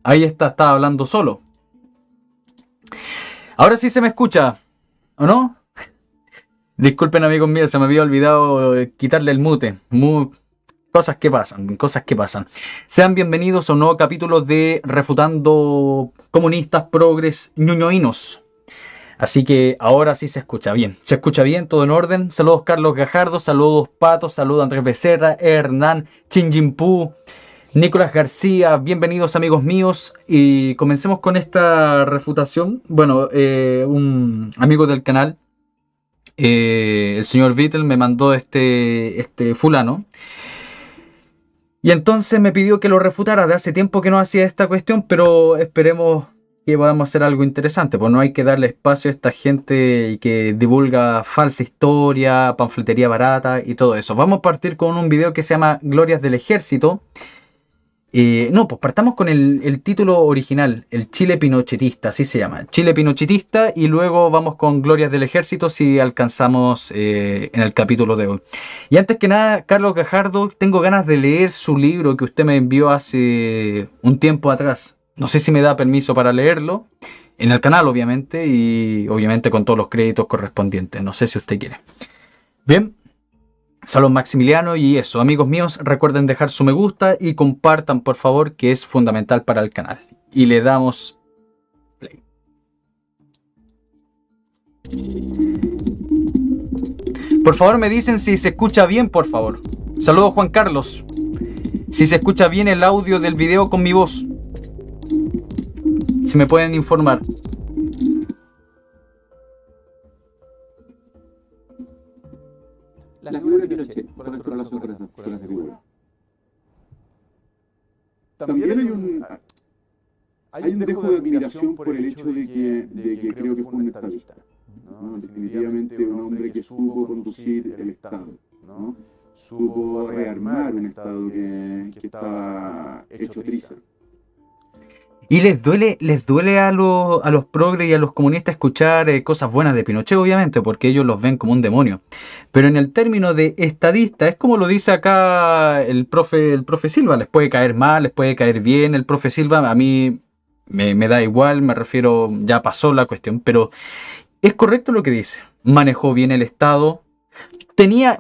Ahí está, estaba hablando solo. Ahora sí se me escucha, ¿o no? Disculpen amigos míos, se me había olvidado quitarle el mute. Cosas que pasan, cosas que pasan. Sean bienvenidos a un nuevo capítulo de Refutando Comunistas Progres Ñuñoínos. Así que ahora sí se escucha bien. Se escucha bien, todo en orden. Saludos Carlos Gajardo, saludos Pato, saludos Andrés Becerra, Hernán, Chinjimpú, Nicolás García, bienvenidos amigos míos y comencemos con esta refutación. Bueno, un amigo del canal, el señor Vittel, me mandó este fulano y entonces me pidió que lo refutara. De hace tiempo que no hacía esta cuestión, pero esperemos que podamos hacer algo interesante, pues no hay que darle espacio a esta gente que divulga falsa historia, panfletería barata y todo eso. Vamos a partir con un video que se llama Glorias del Ejército. No, pues partamos con el título original, el Chile Pinochetista, así se llama, Chile Pinochetista, y luego vamos con Glorias del Ejército si alcanzamos en el capítulo de hoy. Y antes que nada, Carlos Gajardo, tengo ganas de leer su libro que usted me envió hace un tiempo atrás. No sé si me da permiso para leerlo, en el canal obviamente, y obviamente con todos los créditos correspondientes. No sé si usted quiere. Bien. Salón Maximiliano y eso, amigos míos, recuerden dejar su me gusta y compartan por favor, que es fundamental para el canal. Y le damos play. Por favor me dicen si se escucha bien, por favor. Saludos Juan Carlos. Si se escucha bien el audio del video con mi voz. Si me pueden informar. La figura de Pinochet, por la relación con esa figura. También hay un dejo de admiración por el hecho de que creo que fue un estadista, ¿no? Definitivamente un hombre que supo conducir el Estado, ¿no? Supo rearmar un Estado que estaba hecho trizas. Y les duele a los progres y a los comunistas escuchar cosas buenas de Pinochet, obviamente, porque ellos los ven como un demonio. Pero en el término de estadista, es como lo dice acá el profe Silva, les puede caer mal, les puede caer bien, el profe Silva a mí me da igual, me refiero, ya pasó la cuestión, pero es correcto lo que dice. Manejó bien el Estado,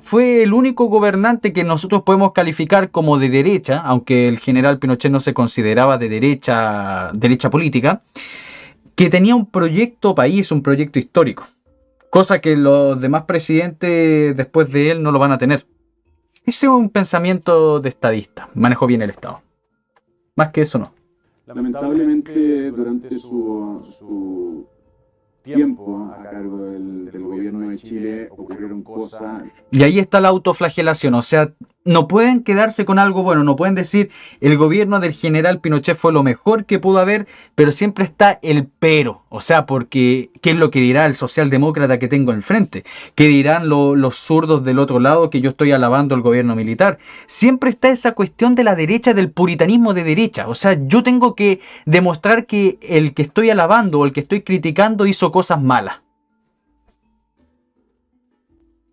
fue el único gobernante que nosotros podemos calificar como de derecha, aunque el general Pinochet no se consideraba de derecha política, que tenía un proyecto país, un proyecto histórico, cosa que los demás presidentes después de él no lo van a tener. Ese es un pensamiento de estadista, manejó bien el Estado. Más que eso no. Lamentablemente, durante su tiempo a cargo del gobierno de Chile ocurrieron cosas. Y ahí está la autoflagelación, o sea, no pueden quedarse con algo bueno, no pueden decir el gobierno del general Pinochet fue lo mejor que pudo haber, pero siempre está el pero, o sea, porque ¿qué es lo que dirá el socialdemócrata que tengo enfrente? ¿Qué dirán los zurdos del otro lado que yo estoy alabando al gobierno militar? Siempre está esa cuestión de la derecha, del puritanismo de derecha, o sea, yo tengo que demostrar que el que estoy alabando o el que estoy criticando hizo cosas malas.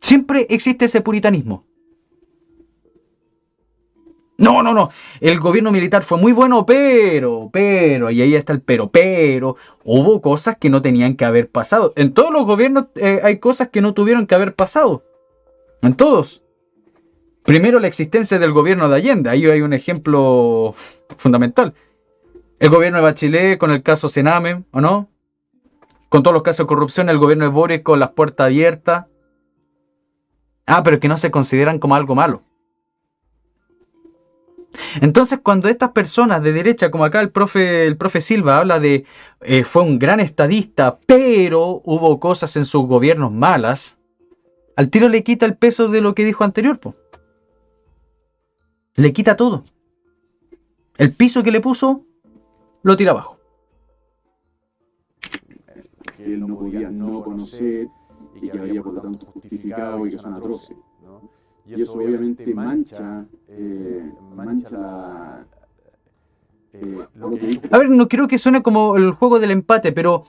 Siempre existe ese puritanismo. No, no, no. El gobierno militar fue muy bueno, y ahí está el pero, hubo cosas que no tenían que haber pasado. En todos los gobiernos hay cosas que no tuvieron que haber pasado. En todos. Primero, la existencia del gobierno de Allende. Ahí hay un ejemplo fundamental. El gobierno de Bachelet con el caso Sename, ¿o no? Con todos los casos de corrupción, el gobierno de Boric con las puertas abiertas. Ah, pero que no se consideran como algo malo. Entonces, cuando estas personas de derecha, como acá el profe Silva, habla de fue un gran estadista, pero hubo cosas en sus gobiernos malas, al tiro le quita el peso de lo que dijo anterior, po. Le quita todo. El piso que le puso, lo tira abajo. Que él no podía no conocer y que había por lo tanto justificado y que son atroces, ¿no? Y eso obviamente mancha lo que hizo. A ver, no quiero que suene como el juego del empate, pero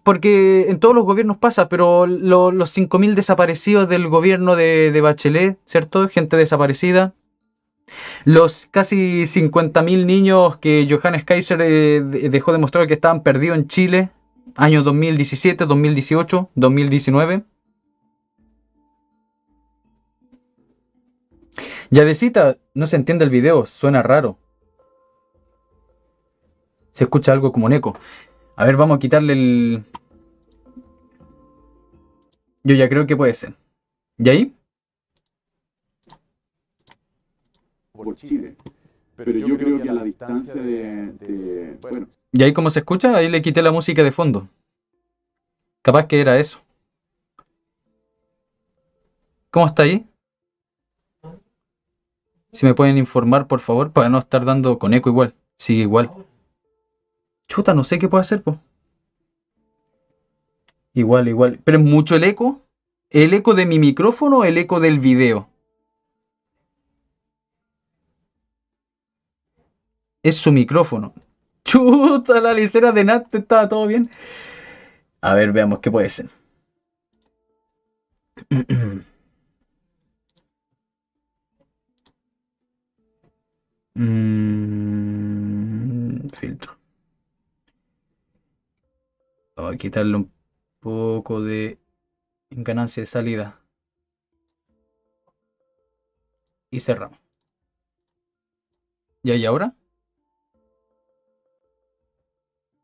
porque en todos los gobiernos pasa, pero los 5.000 desaparecidos del gobierno de Bachelet, ¿cierto? Gente desaparecida. Los casi 50.000 niños que Johannes Kaiser dejó de mostrar que estaban perdidos en Chile, años 2017, 2018, 2019. Yadecita, no se entiende el video, suena raro. Se escucha algo como un eco. A ver, vamos a quitarle el... Yo ya creo que puede ser. ¿Y ahí? Por Chile. Pero yo creo que a la distancia bueno. ¿Y ahí cómo se escucha? Ahí le quité la música de fondo. Capaz que era eso. ¿Cómo está ahí? Si me pueden informar, por favor, para no estar dando con eco igual. Sigue igual. Chuta, no sé qué puedo hacer, pues. Igual, igual. Pero es mucho el eco. ¿El eco de mi micrófono o el eco del video? Es su micrófono. Chuta, la licera de Nat, estaba todo bien. A ver, veamos qué puede ser. Filtro. Voy a quitarle un poco de ganancia de salida. Y cerramos. ¿Ya y ahora?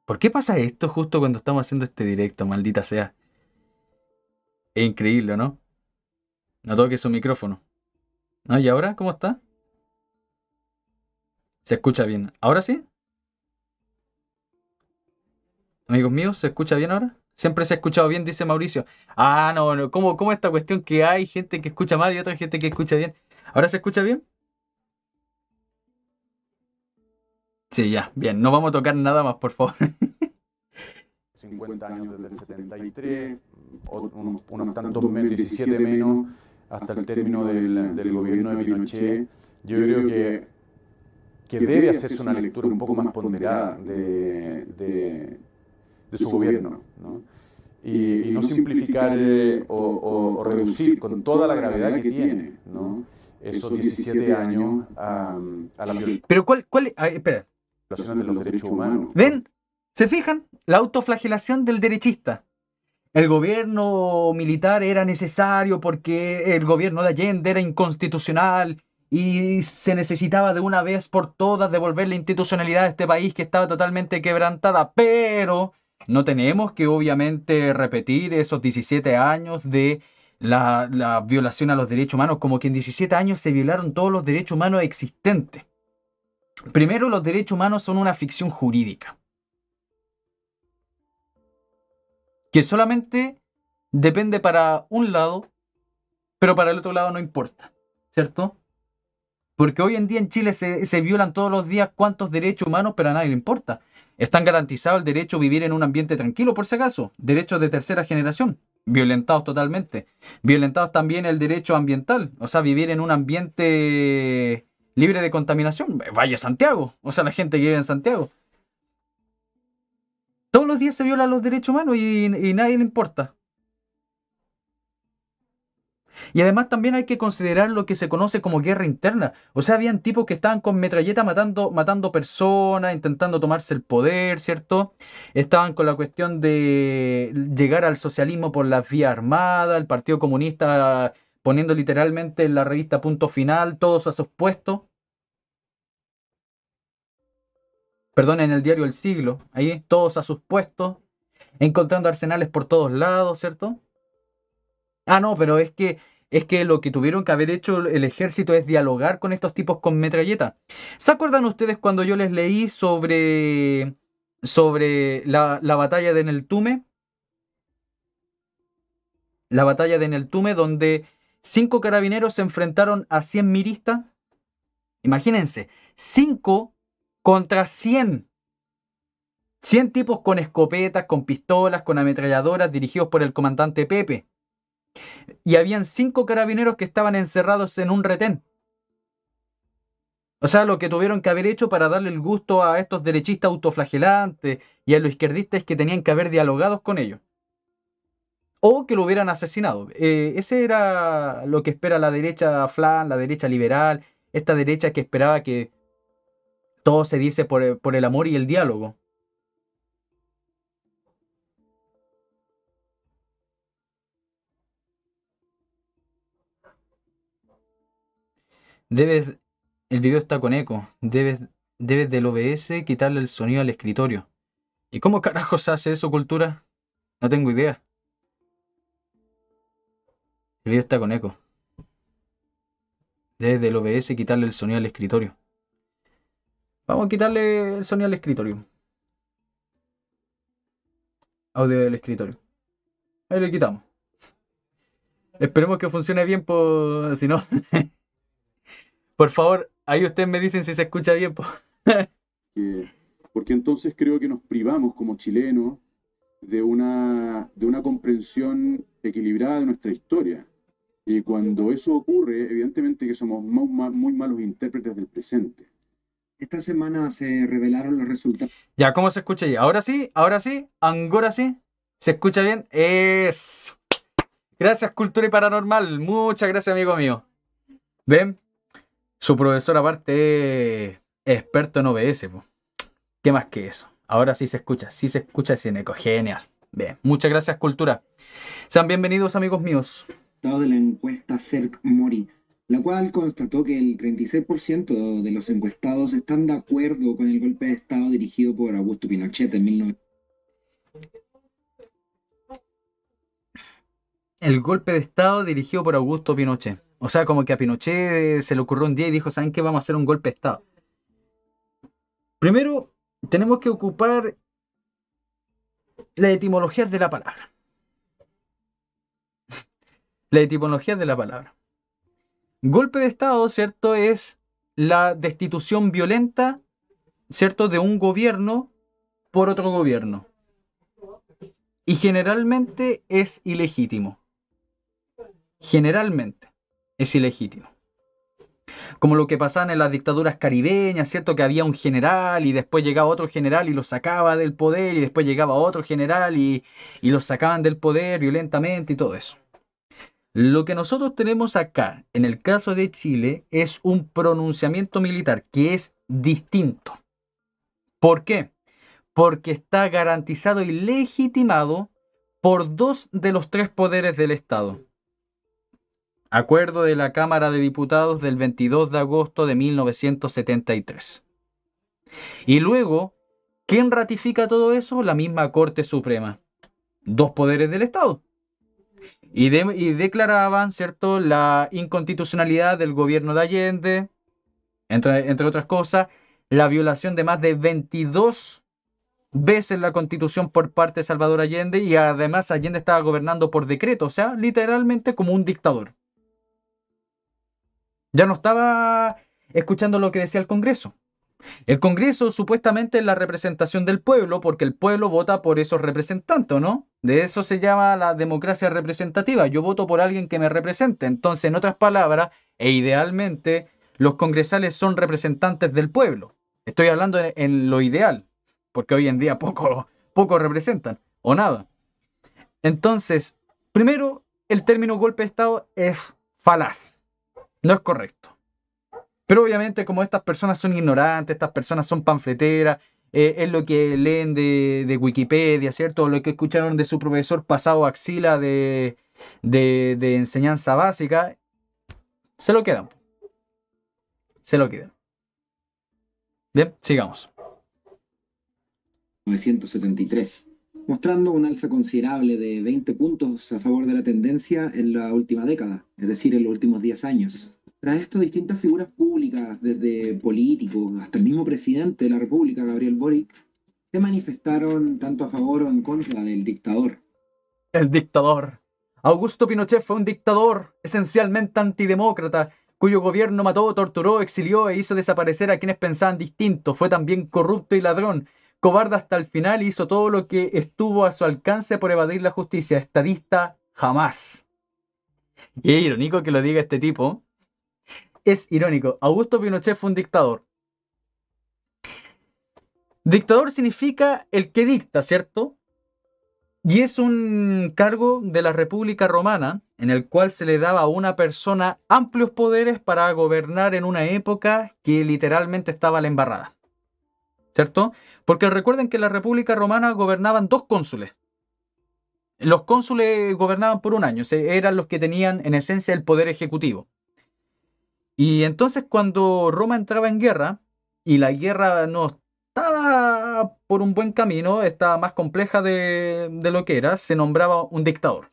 ¿Por qué pasa esto justo cuando estamos haciendo este directo, maldita sea? Es increíble, ¿no? No toque su micrófono. ¿No? ¿Y ahora cómo está? Se escucha bien. ¿Ahora sí? Amigos míos, ¿se escucha bien ahora? Siempre se ha escuchado bien, dice Mauricio. Ah, no, no. ¿Cómo esta cuestión que hay gente que escucha mal y otra gente que escucha bien? ¿Ahora se escucha bien? Sí, ya, bien. No vamos a tocar nada más, por favor. 50 años desde el 73, unos tantos menos, 17 menos, hasta el término del gobierno de Pinochet. Yo creo que que debe hacerse una lectura un poco más ponderada de su gobierno, ¿no? Y no simplificar o reducir con toda la gravedad que tiene, ¿no? Esos 17 años a las Pero espera. violaciones de los derechos humanos. ¿Ven? ¿Se fijan? La autoflagelación del derechista. El gobierno militar era necesario porque el gobierno de Allende era inconstitucional y se necesitaba de una vez por todas devolver la institucionalidad de este país que estaba totalmente quebrantada. Pero no tenemos que obviamente repetir esos 17 años de la violación a los derechos humanos, como que en 17 años se violaron todos los derechos humanos existentes. Primero, los derechos humanos son una ficción jurídica que solamente depende para un lado, pero para el otro lado no importa, ¿cierto? Porque hoy en día en Chile se violan todos los días cuantos derechos humanos, pero a nadie le importa. Están garantizados el derecho a vivir en un ambiente tranquilo, por si acaso, derechos de tercera generación, violentados totalmente. Violentados también el derecho ambiental, o sea, vivir en un ambiente libre de contaminación. Vaya Santiago, o sea, la gente que vive en Santiago. Todos los días se violan los derechos humanos y nadie le importa. Y además también hay que considerar lo que se conoce como guerra interna. O sea, habían tipos que estaban con metralleta matando personas, intentando tomarse el poder, ¿cierto? Estaban con la cuestión de llegar al socialismo por la vía armada, el Partido Comunista poniendo literalmente en la revista Punto Final todos a sus puestos. Perdón, en el diario El Siglo, ahí todos a sus puestos, encontrando arsenales por todos lados, ¿cierto? Ah, no, pero es que lo que tuvieron que haber hecho el ejército es dialogar con estos tipos con metralleta. ¿Se acuerdan ustedes cuando yo les leí sobre la batalla de Neltume? La batalla de Neltume, donde 5 carabineros se enfrentaron a 100 miristas. Imagínense, 5 contra 100. 100 tipos con escopetas, con pistolas, con ametralladoras, dirigidos por el comandante Pepe. Y habían 5 carabineros que estaban encerrados en un retén. O sea, lo que tuvieron que haber hecho para darle el gusto a estos derechistas autoflagelantes y a los izquierdistas es que tenían que haber dialogado con ellos. O que lo hubieran asesinado. Ese era lo que espera la derecha flan, la derecha liberal, esta derecha que esperaba que todo se diese por el amor y el diálogo. Debes, el video está con eco. Debes del OBS quitarle el sonido al escritorio. ¿Y cómo carajo se hace eso, cultura? No tengo idea. El video está con eco. Debes del OBS quitarle el sonido al escritorio. Vamos a quitarle el sonido al escritorio. Audio del escritorio. Ahí le quitamos. Esperemos que funcione bien, si no. Por favor, ahí ustedes me dicen si se escucha bien. Porque entonces creo que nos privamos como chilenos de una comprensión equilibrada de nuestra historia. Y cuando eso ocurre, evidentemente que somos muy malos intérpretes del presente. Esta semana se revelaron los resultados. Ya, ¿cómo se escucha ahí? Ahora sí, ahora sí, ahora sí. ¿Se escucha bien? Eso. Gracias, Cultura y Paranormal. Muchas gracias, amigo mío. ¿Ven? Su profesor aparte es experto en OBS, po. ¿Qué más que eso? Ahora sí se escucha sin eco. Genial. Bien, muchas gracias, Cultura. Sean bienvenidos, amigos míos. De la encuesta CERC-Mori, la cual constató que el 36% de los encuestados están de acuerdo con el golpe de Estado dirigido por Augusto Pinochet en 1990. El golpe de Estado dirigido por Augusto Pinochet. O sea, como que a Pinochet se le ocurrió un día y dijo, ¿saben qué? Vamos a hacer un golpe de Estado. Primero, tenemos que ocupar la etimología de la palabra. La etimología de la palabra. Golpe de Estado, ¿cierto? Es la destitución violenta, ¿cierto? De un gobierno por otro gobierno. Y generalmente es ilegítimo. Generalmente es ilegítimo. Como lo que pasaba en las dictaduras caribeñas, ¿cierto? Que había un general y después llegaba otro general y lo sacaba del poder y después llegaba otro general y lo sacaban del poder violentamente y todo eso. Lo que nosotros tenemos acá, en el caso de Chile, es un pronunciamiento militar que es distinto. ¿Por qué? Porque está garantizado y legitimado por dos de los tres poderes del Estado. Acuerdo de la Cámara de Diputados del 22 de agosto de 1973. Y luego, ¿quién ratifica todo eso? La misma Corte Suprema. Dos poderes del Estado. Y declaraban, ¿cierto?, la inconstitucionalidad del gobierno de Allende, entre otras cosas, la violación de más de 22 veces la Constitución por parte de Salvador Allende, y además Allende estaba gobernando por decreto, o sea, literalmente como un dictador. Ya no estaba escuchando lo que decía el Congreso. El Congreso supuestamente es la representación del pueblo, porque el pueblo vota por esos representantes, ¿no? De eso se llama la democracia representativa. Yo voto por alguien que me represente. Entonces, en otras palabras, e idealmente, los congresales son representantes del pueblo. Estoy hablando en lo ideal, porque hoy en día poco representan, o nada. Entonces, primero, el término golpe de Estado es falaz, no es correcto. Pero obviamente como estas personas son ignorantes, estas personas son panfleteras, es lo que leen de Wikipedia, ¿cierto? O lo que escucharon de su profesor pasado axila de enseñanza básica, se lo quedan. Se lo quedan. Bien, sigamos. 1973, mostrando un alza considerable de 20 puntos a favor de la tendencia en la última década, es decir, en los últimos 10 años. Tras esto, distintas figuras públicas, desde políticos hasta el mismo presidente de la República, Gabriel Boric, se manifestaron tanto a favor o en contra del dictador. El dictador. Augusto Pinochet fue un dictador esencialmente antidemócrata, cuyo gobierno mató, torturó, exilió e hizo desaparecer a quienes pensaban distinto. Fue también corrupto y ladrón, cobarde hasta el final, y hizo todo lo que estuvo a su alcance por evadir la justicia. Estadista, jamás. Y es irónico que lo diga este tipo. Es irónico. Augusto Pinochet fue un dictador. Dictador significa el que dicta, ¿cierto? Y es un cargo de la República Romana en el cual se le daba a una persona amplios poderes para gobernar en una época que literalmente estaba a la embarrada, ¿cierto? Porque recuerden que en la República Romana gobernaban dos cónsules. Los cónsules gobernaban por un año, eran los que tenían en esencia el poder ejecutivo. Y entonces cuando Roma entraba en guerra, y la guerra no estaba por un buen camino, estaba más compleja de lo que era, se nombraba un dictador.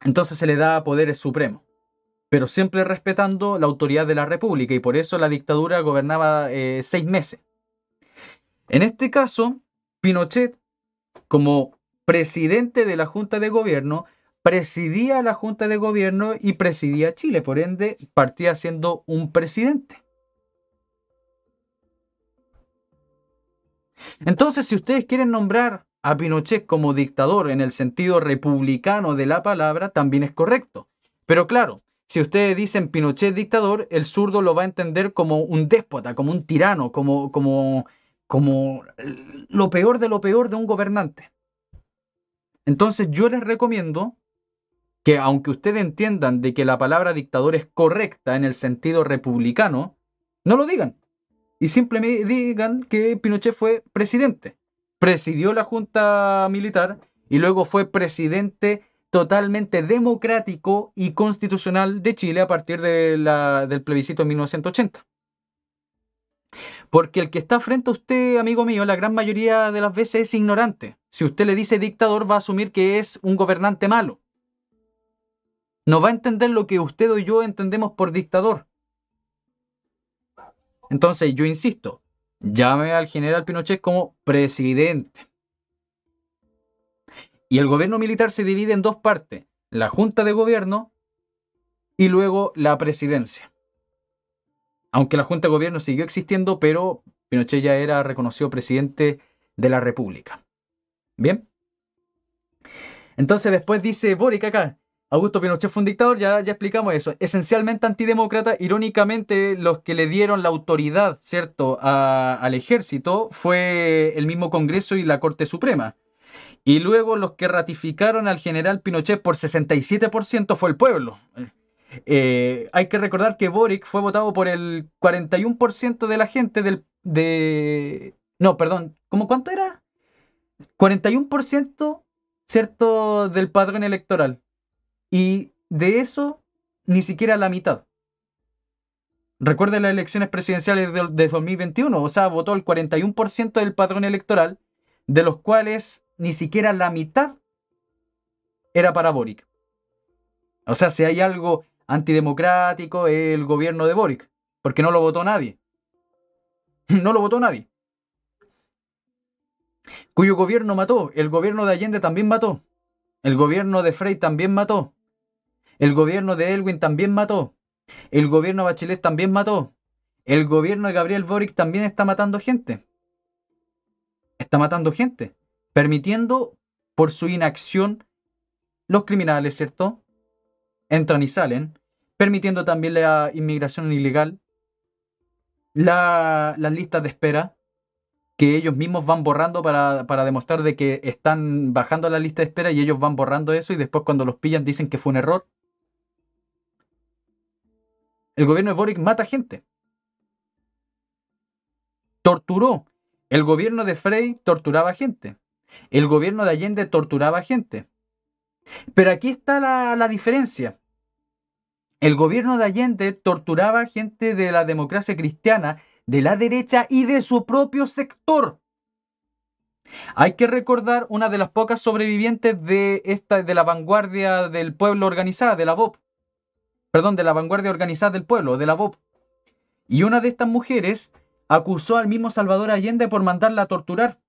Entonces se le daba poderes supremos, pero siempre respetando la autoridad de la República, y por eso la dictadura gobernaba 6 meses. En este caso, Pinochet, como presidente de la Junta de Gobierno, presidía la Junta de Gobierno y presidía Chile, por ende partía siendo un presidente. Entonces, si ustedes quieren nombrar a Pinochet como dictador en el sentido republicano de la palabra, también es correcto. Pero claro, si ustedes dicen Pinochet dictador, el zurdo lo va a entender como un déspota, como un tirano, como lo peor de un gobernante. Entonces yo les recomiendo que, aunque ustedes entiendan de que la palabra dictador es correcta en el sentido republicano, no lo digan. Y simplemente digan que Pinochet fue presidente. Presidió la Junta Militar y luego fue presidente totalmente democrático y constitucional de Chile a partir del plebiscito de 1980. Porque el que está frente a usted, amigo mío, la gran mayoría de las veces es ignorante. Si usted le dice dictador, va a asumir que es un gobernante malo. No va a entender lo que usted o yo entendemos por dictador. Entonces, yo insisto, llame al general Pinochet como presidente. Y el gobierno militar se divide en dos partes: la Junta de Gobierno y luego la presidencia. Aunque la Junta de Gobierno siguió existiendo, pero Pinochet ya era reconocido presidente de la República. ¿Bien? Entonces después dice Boric acá, Augusto Pinochet fue un dictador, ya explicamos eso. Esencialmente antidemócrata, irónicamente, los que le dieron la autoridad, ¿cierto?, al ejército fue el mismo Congreso y la Corte Suprema. Y luego los que ratificaron al general Pinochet por 67% fue el pueblo. Hay que recordar que Boric fue votado por el 41% de la gente No, perdón, ¿cómo cuánto era? 41%, ¿cierto?, del padrón electoral. Y de eso, ni siquiera la mitad. Recuerden las elecciones presidenciales de 2021, o sea, votó el 41% del padrón electoral, de los cuales ni siquiera la mitad era para Boric. O sea, si hay algo antidemocrático, es el gobierno de Boric, porque no lo votó nadie. No lo votó nadie. Cuyo gobierno mató. El gobierno de Allende también mató. El gobierno de Frei también mató. El gobierno de Elwin también mató. El gobierno de Bachelet también mató. El gobierno de Gabriel Boric también está matando gente. Está matando gente. Permitiendo por su inacción los criminales, ¿cierto? Entran y salen. Permitiendo también la inmigración ilegal. Las listas de espera que ellos mismos van borrando para demostrar de que están bajando la lista de espera y ellos van borrando eso y después cuando los pillan dicen que fue un error. El gobierno de Boric mata gente. Torturó. El gobierno de Frei torturaba gente. El gobierno de Allende torturaba gente. Pero aquí está la diferencia. El gobierno de Allende torturaba gente de la democracia cristiana, de la derecha y de su propio sector. Hay que recordar una de las pocas sobrevivientes de la vanguardia del pueblo organizada, de la VOP. Perdón, de la vanguardia organizada del pueblo, de la VOP. Y una de estas mujeres acusó al mismo Salvador Allende por mandarla a torturar.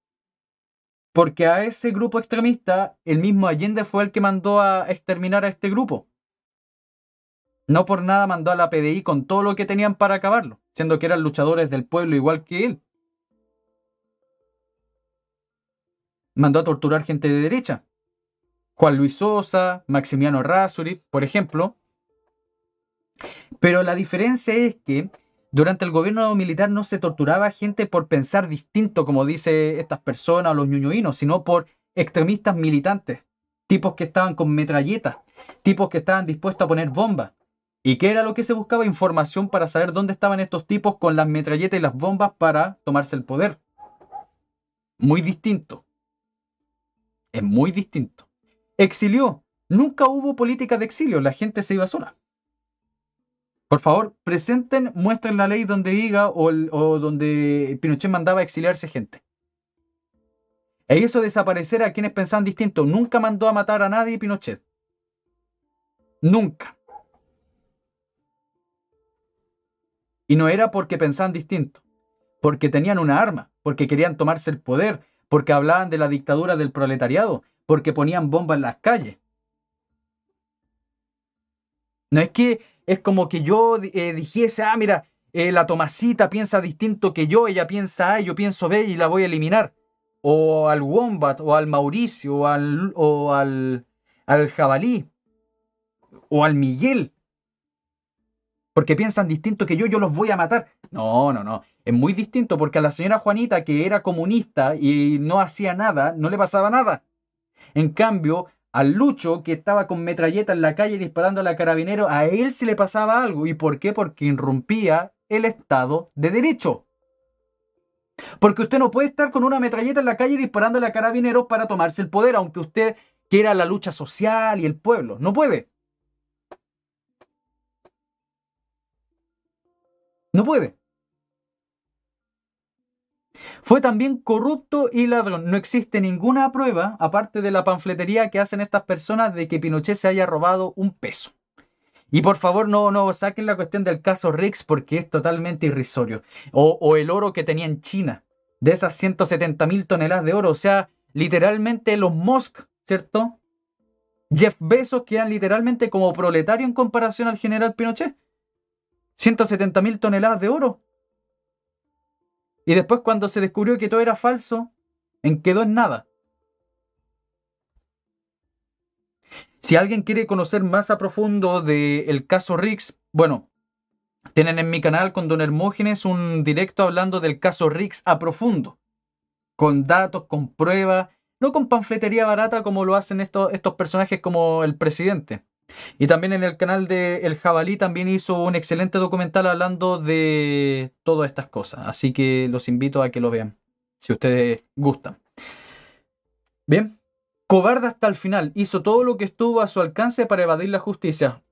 Porque a ese grupo extremista, el mismo Allende fue el que mandó a exterminar a este grupo. No por nada mandó a la PDI con todo lo que tenían para acabarlo, siendo que eran luchadores del pueblo igual que él. Mandó a torturar gente de derecha. Juan Luis Sosa, Maximiano Errázuriz, por ejemplo. Pero la diferencia es que durante el gobierno militar no se torturaba a gente por pensar distinto, como dice estas personas o los ñuñuinos, sino por extremistas militantes, tipos que estaban con metralletas, tipos que estaban dispuestos a poner bombas. ¿Y qué era lo que se buscaba? Información para saber dónde estaban estos tipos con las metralletas y las bombas para tomarse el poder. Muy distinto. Es muy distinto. Exilió. Nunca hubo política de exilio, la gente se iba sola. Por favor, muestren la ley donde diga o donde Pinochet mandaba a exiliarse gente. E hizo desaparecer a quienes pensaban distinto. Nunca mandó a matar a nadie Pinochet. Nunca. Y no era porque pensaban distinto. Porque tenían una arma. Porque querían tomarse el poder. Porque hablaban de la dictadura del proletariado. Porque ponían bombas en las calles. No es que es como que yo dijese, mira, la Tomasita piensa distinto que yo, ella piensa A, yo pienso B y la voy a eliminar. O al Wombat, o al Mauricio, al Jabalí, o al Miguel. Porque piensan distinto que yo los voy a matar. No, no, no. Es muy distinto porque a la señora Juanita, que era comunista y no hacía nada, no le pasaba nada. En cambio, al Lucho, que estaba con metralleta en la calle disparando a la carabinero, a él se le pasaba algo. ¿Y por qué? Porque irrumpía el Estado de Derecho. Porque usted no puede estar con una metralleta en la calle disparando a la carabineros para tomarse el poder, aunque usted quiera la lucha social y el pueblo. No puede. No puede. Fue también corrupto y ladrón. No existe ninguna prueba, aparte de la panfletería que hacen estas personas, de que Pinochet se haya robado un peso. Y por favor no saquen la cuestión del caso Rix porque es totalmente irrisorio. O el oro que tenía en China, de esas 170.000 toneladas de oro. O sea, literalmente los Musk, ¿cierto? Jeff Bezos quedan literalmente como proletario en comparación al general Pinochet. 170.000 toneladas de oro. Y después cuando se descubrió que todo era falso, quedó en nada. Si alguien quiere conocer más a profundo del caso Rix, bueno, tienen en mi canal con Don Hermógenes un directo hablando del caso Rix a profundo, con datos, con pruebas, no con panfletería barata como lo hacen estos personajes como el presidente. Y también en el canal de El Jabalí también hizo un excelente documental hablando de todas estas cosas. Así que los invito a que lo vean, si ustedes gustan. Bien, cobarde hasta el final, hizo todo lo que estuvo a su alcance para evadir la justicia.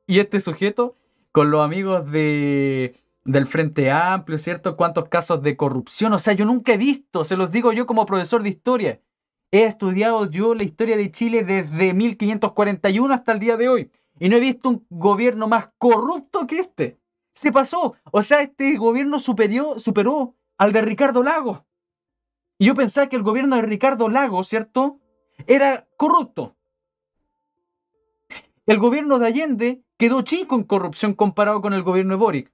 Y este sujeto, con los amigos del Frente Amplio, ¿cierto? ¿Cuántos casos de corrupción? O sea, yo nunca he visto, se los digo yo como profesor de historia. He estudiado yo la historia de Chile desde 1541 hasta el día de hoy. Y no he visto un gobierno más corrupto que este. Se pasó. O sea, este gobierno superó al de Ricardo Lagos. Y yo pensaba que el gobierno de Ricardo Lagos, ¿cierto?, era corrupto. El gobierno de Allende quedó chico en corrupción comparado con el gobierno de Boric.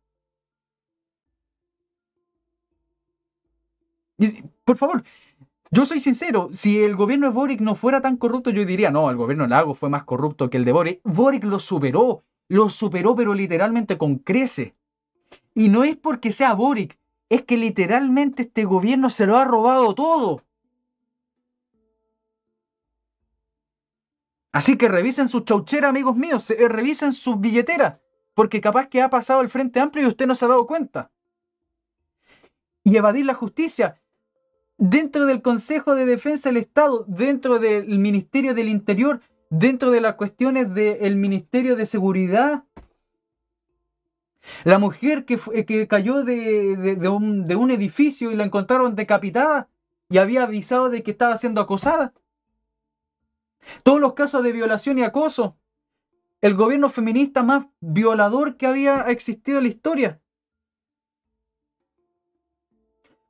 Y, por favor, yo soy sincero, si el gobierno de Boric no fuera tan corrupto, yo diría, no, el gobierno de Lagos fue más corrupto que el de Boric. Boric lo superó, pero literalmente con crece. Y no es porque sea Boric, es que literalmente este gobierno se lo ha robado todo. Así que revisen sus chaucheras, amigos míos, revisen sus billeteras, porque capaz que ha pasado el Frente Amplio y usted no se ha dado cuenta. Y evadir la justicia dentro del Consejo de Defensa del Estado, dentro del Ministerio del Interior, dentro de las cuestiones del Ministerio de Seguridad. La mujer que cayó de un edificio y la encontraron decapitada y había avisado de que estaba siendo acosada. Todos los casos de violación y acoso. El gobierno feminista más violador que había existido en la historia.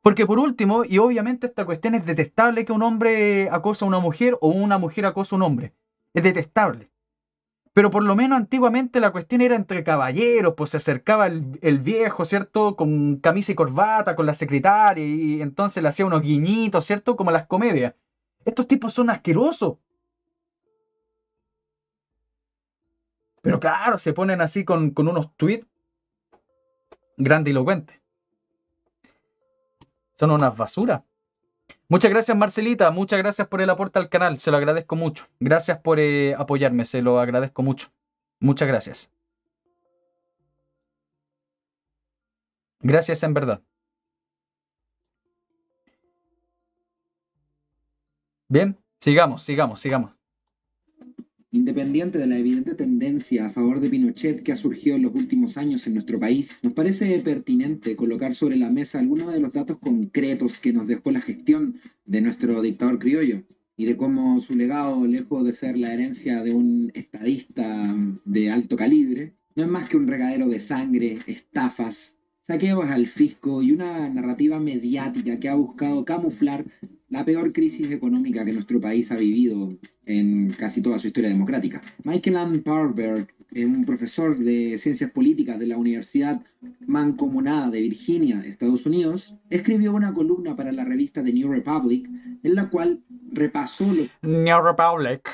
Porque por último, y obviamente esta cuestión es detestable que un hombre acosa a una mujer o una mujer acosa a un hombre. Es detestable. Pero por lo menos antiguamente la cuestión era entre caballeros, pues se acercaba el viejo, ¿cierto? Con camisa y corbata, con la secretaria, y entonces le hacía unos guiñitos, ¿cierto? Como las comedias. Estos tipos son asquerosos. Pero claro, se ponen así con unos tweets grandilocuentes. Son unas basuras. Muchas gracias, Marcelita. Muchas gracias por el aporte al canal. Se lo agradezco mucho. Gracias por apoyarme. Se lo agradezco mucho. Muchas gracias. Gracias en verdad. Bien, sigamos. Independiente de la evidente tendencia a favor de Pinochet que ha surgido en los últimos años en nuestro país, nos parece pertinente colocar sobre la mesa algunos de los datos concretos que nos dejó la gestión de nuestro dictador criollo y de cómo su legado, lejos de ser la herencia de un estadista de alto calibre, no es más que un regadero de sangre, estafas, saqueos al fisco y una narrativa mediática que ha buscado camuflar la peor crisis económica que nuestro país ha vivido en casi toda su historia democrática. Michael Ann Parberg, un profesor de ciencias políticas de la Universidad Mancomunada de Virginia, Estados Unidos, escribió una columna para la revista The New Republic en la cual repasó los New Republic.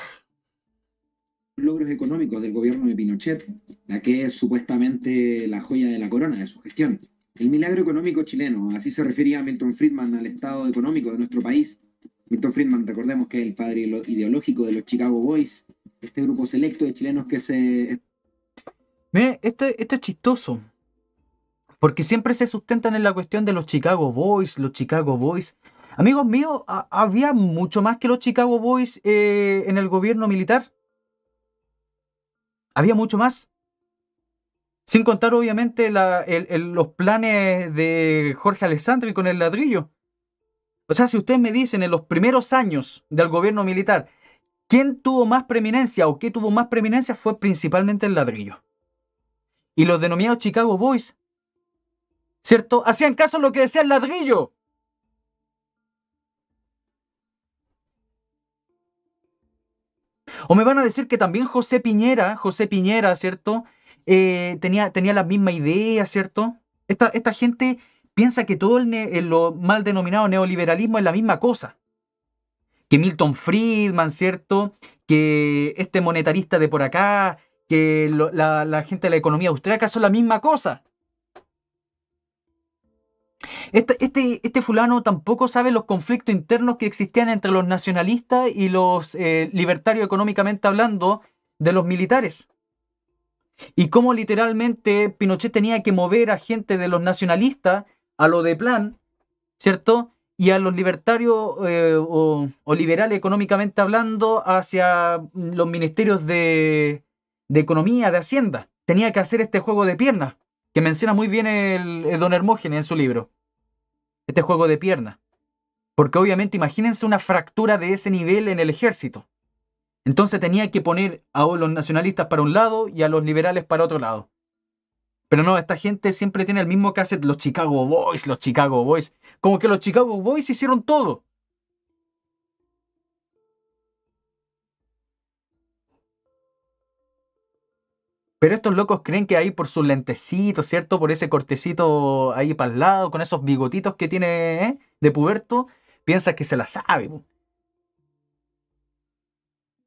logros económicos del gobierno de Pinochet, la que es supuestamente la joya de la corona de su gestión. El milagro económico chileno, así se refería Milton Friedman al estado económico de nuestro país. Milton Friedman, recordemos que es el padre ideológico de los Chicago Boys, este grupo selecto de chilenos que se... Mire, esto es chistoso, porque siempre se sustentan en la cuestión de los Chicago Boys. Amigos míos, había mucho más que los Chicago Boys en el gobierno militar. Había mucho más. Sin contar, obviamente, los planes de Jorge Alessandri con el ladrillo. O sea, si ustedes me dicen en los primeros años del gobierno militar, ¿quién tuvo más preeminencia o qué tuvo más preeminencia? Fue principalmente el ladrillo. Y los denominados Chicago Boys, ¿cierto? Hacían caso a lo que decía el ladrillo. O me van a decir que también José Piñera, ¿cierto? Tenía la misma idea, ¿cierto? Esta gente piensa que todo lo mal denominado neoliberalismo es la misma cosa. que Milton Friedman, ¿cierto? Que este monetarista de por acá, que la gente de la economía austríaca son la misma cosa. Este fulano tampoco sabe los conflictos internos que existían entre los nacionalistas y los libertarios económicamente hablando de los militares. Y cómo literalmente Pinochet tenía que mover a gente de los nacionalistas a lo de plan, ¿cierto? Y a los libertarios o liberales económicamente hablando hacia los ministerios de Economía, de Hacienda. Tenía que hacer este juego de piernas, que menciona muy bien el don Hermógenes en su libro. Este juego de piernas. Porque obviamente imagínense una fractura de ese nivel en el ejército. Entonces tenía que poner a los nacionalistas para un lado y a los liberales para otro lado. Pero no, esta gente siempre tiene el mismo cassette, los Chicago Boys, los Chicago Boys. Como que los Chicago Boys hicieron todo. Pero estos locos creen que ahí por sus lentecitos, ¿cierto? Por ese cortecito ahí para el lado, con esos bigotitos que tiene de puberto, piensa que se la sabe.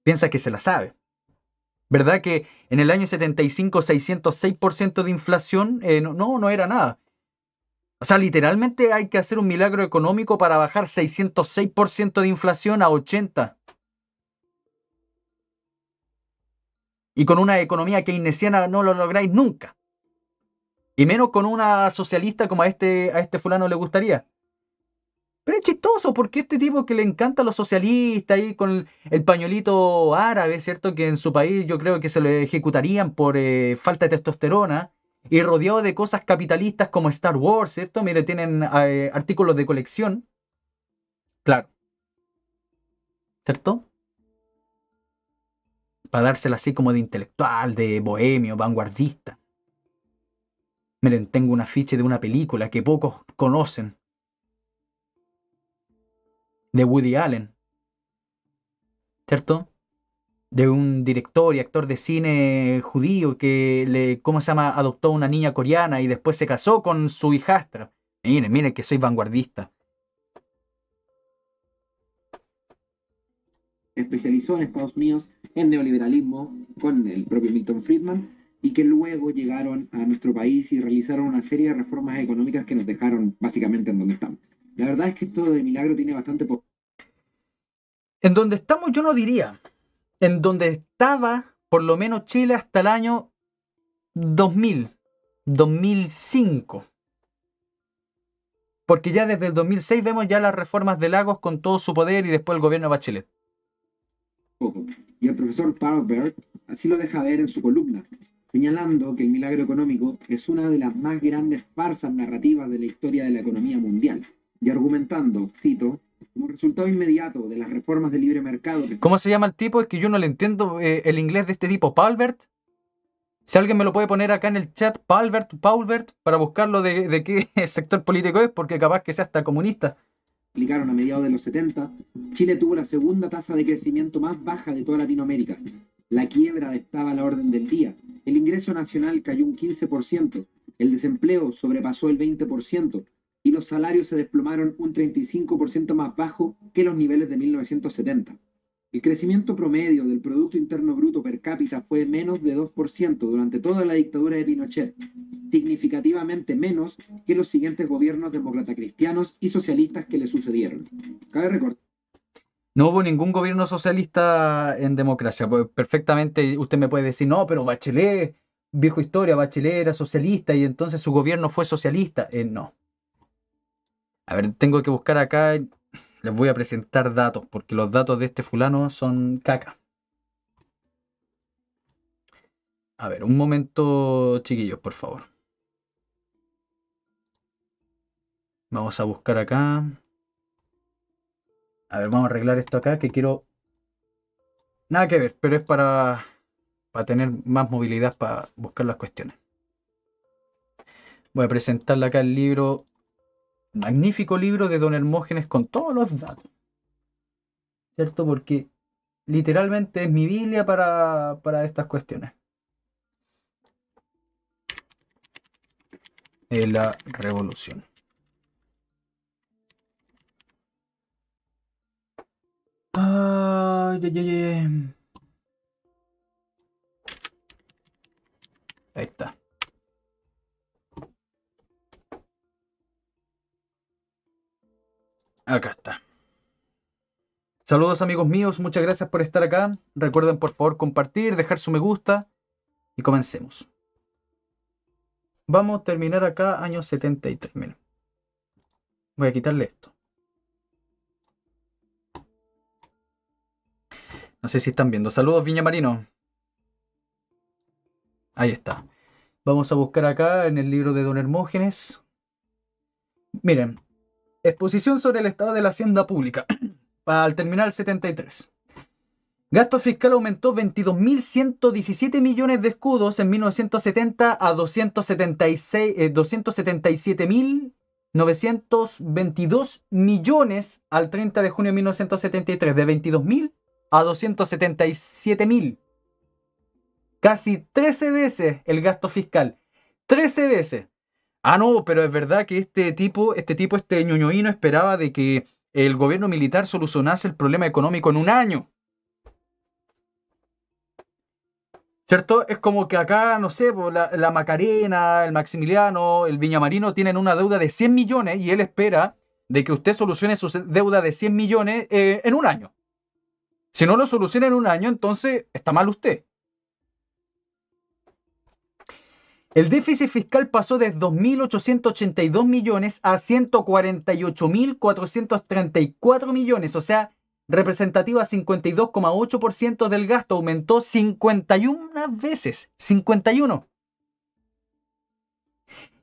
Piensa que se la sabe. ¿Verdad que en el año 75 606% de inflación? No era nada. O sea, literalmente hay que hacer un milagro económico para bajar 606% de inflación a 80%. Y con una economía keynesiana no lo lográis nunca. Y menos con una socialista como a este fulano le gustaría. Pero es chistoso porque este tipo que le encanta a los socialistas ahí con el pañuelito árabe, ¿cierto? Que en su país yo creo que se lo ejecutarían por falta de testosterona. Y rodeado de cosas capitalistas como Star Wars, ¿cierto? Mire, tienen artículos de colección. Claro, ¿cierto? Para dársela así como de intelectual, de bohemio, vanguardista. Miren, tengo un afiche de una película que pocos conocen, de Woody Allen, ¿cierto? De un director y actor de cine judío que ¿cómo se llama? Adoptó una niña coreana y después se casó con su hijastra. Miren que soy vanguardista. Especializó en Estados Unidos en neoliberalismo con el propio Milton Friedman y que luego llegaron a nuestro país y realizaron una serie de reformas económicas que nos dejaron básicamente en donde estamos. La verdad es que esto de milagro tiene bastante poco. En donde estamos yo no diría. En donde estaba por lo menos Chile hasta el año 2000, 2005. Porque ya desde el 2006 vemos ya las reformas de Lagos con todo su poder y después el gobierno de Bachelet. Y el profesor Paulberg así lo deja ver en su columna, señalando que el milagro económico es una de las más grandes farsas narrativas de la historia de la economía mundial, y argumentando, cito, como resultado inmediato de las reformas de libre mercado. ¿Cómo se llama el tipo? Es que yo no le entiendo el inglés de este tipo, Paulbert. Si alguien me lo puede poner acá en el chat, Paulbert, para buscarlo de qué sector político es, porque capaz que sea hasta comunista. Aplicaron a mediados de los 70, Chile tuvo la segunda tasa de crecimiento más baja de toda Latinoamérica. La quiebra estaba a la orden del día. El ingreso nacional cayó un 15%, el desempleo sobrepasó el 20% y los salarios se desplomaron un 35% más bajo que los niveles de 1970. El crecimiento promedio del Producto Interno Bruto per cápita fue menos de 2% durante toda la dictadura de Pinochet, significativamente menos que los siguientes gobiernos demócratas cristianos y socialistas que le sucedieron. Cabe recordar. No hubo ningún gobierno socialista en democracia. Pues perfectamente usted me puede decir, no, pero Bachelet, viejo historia, Bachelet era socialista y entonces su gobierno fue socialista. No. A ver, tengo que buscar acá, les voy a presentar datos, porque los datos de este fulano son caca. A ver, un momento, chiquillos, por favor. Vamos a buscar acá. A ver, vamos a arreglar esto acá, que quiero... Nada que ver, pero es para tener más movilidad para buscar las cuestiones. Voy a presentarle acá el libro, magnífico libro de don Hermógenes con todos los datos. ¿Cierto? Porque literalmente es mi Biblia para estas cuestiones. La revolución. Ahí está. Acá está. Saludos amigos míos, muchas gracias por estar acá. Recuerden por favor compartir, dejar su me gusta y comencemos. Vamos a terminar acá año 73. Miren. Voy a quitarle esto. No sé si están viendo. Saludos Viña Marino. Ahí está. Vamos a buscar acá en el libro de Don Hermógenes. Miren. Exposición sobre el estado de la hacienda pública. Al terminar el 73. Gasto fiscal aumentó 22.117 millones de escudos en 1970 a 277.922 millones al 30 de junio de 1973. De 22.000 a 277.000. Casi 13 veces el gasto fiscal. 13 veces. Ah, no, pero es verdad que este ñoñoíno esperaba de que el gobierno militar solucionase el problema económico en un año. ¿Cierto? Es como que acá, no sé, la Macarena, el Maximiliano, el Viñamarino tienen una deuda de 100 millones y él espera de que usted solucione su deuda de 100 millones en un año. Si no lo soluciona en un año, entonces está mal usted. El déficit fiscal pasó de 2.882 millones a 148.434 millones, o sea, representativa 52,8% del gasto, aumentó 51 veces. 51.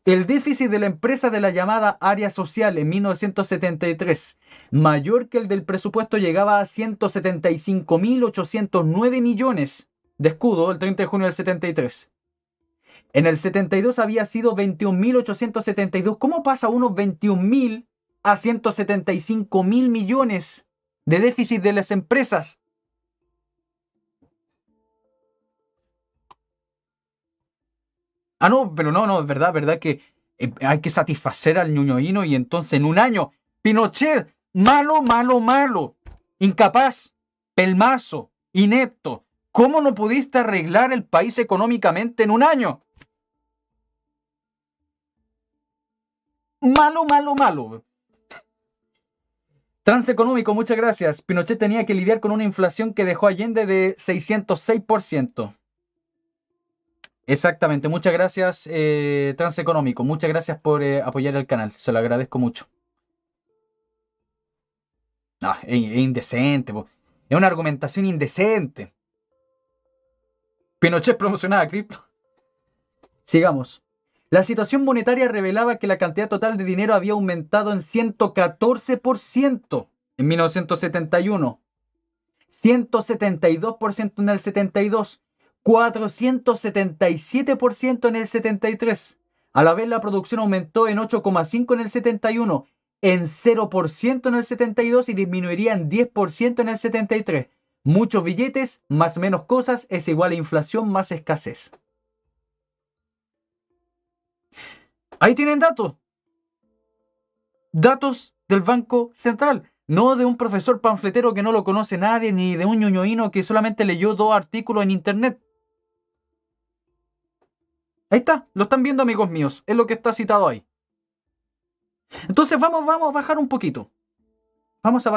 El déficit de la empresa de la llamada área social en 1973, mayor que el del presupuesto, llegaba a 175.809 millones de escudo el 30 de junio del 73. En el 72 había sido 21.872. ¿Cómo pasa unos 21.000 a 175.000 millones de déficit de las empresas? Ah, no, pero no, es verdad que hay que satisfacer al ñuñoíno y entonces en un año, Pinochet, malo, incapaz, pelmazo, inepto. ¿Cómo no pudiste arreglar el país económicamente en un año? Malo. Transeconómico, muchas gracias. Pinochet tenía que lidiar con una inflación que dejó a Allende de 606%. Exactamente, muchas gracias, Transeconómico. Muchas gracias por apoyar el canal, se lo agradezco mucho. No, es indecente, po. Es una argumentación indecente. Pinochet promocionaba cripto. Sigamos. La situación monetaria revelaba que la cantidad total de dinero había aumentado en 114% en 1971, 172% en el 72, 477% en el 73. A la vez la producción aumentó en 8,5% en el 71, en 0% en el 72 y disminuiría en 10% en el 73. Muchos billetes más menos cosas es igual a inflación más escasez. Ahí tienen datos. Datos del Banco Central. No de un profesor panfletero que no lo conoce nadie, ni de un ñoñoíno que solamente leyó 2 artículos en internet. Ahí está, lo están viendo amigos míos, es lo que está citado ahí. Entonces vamos a bajar un poquito. Vamos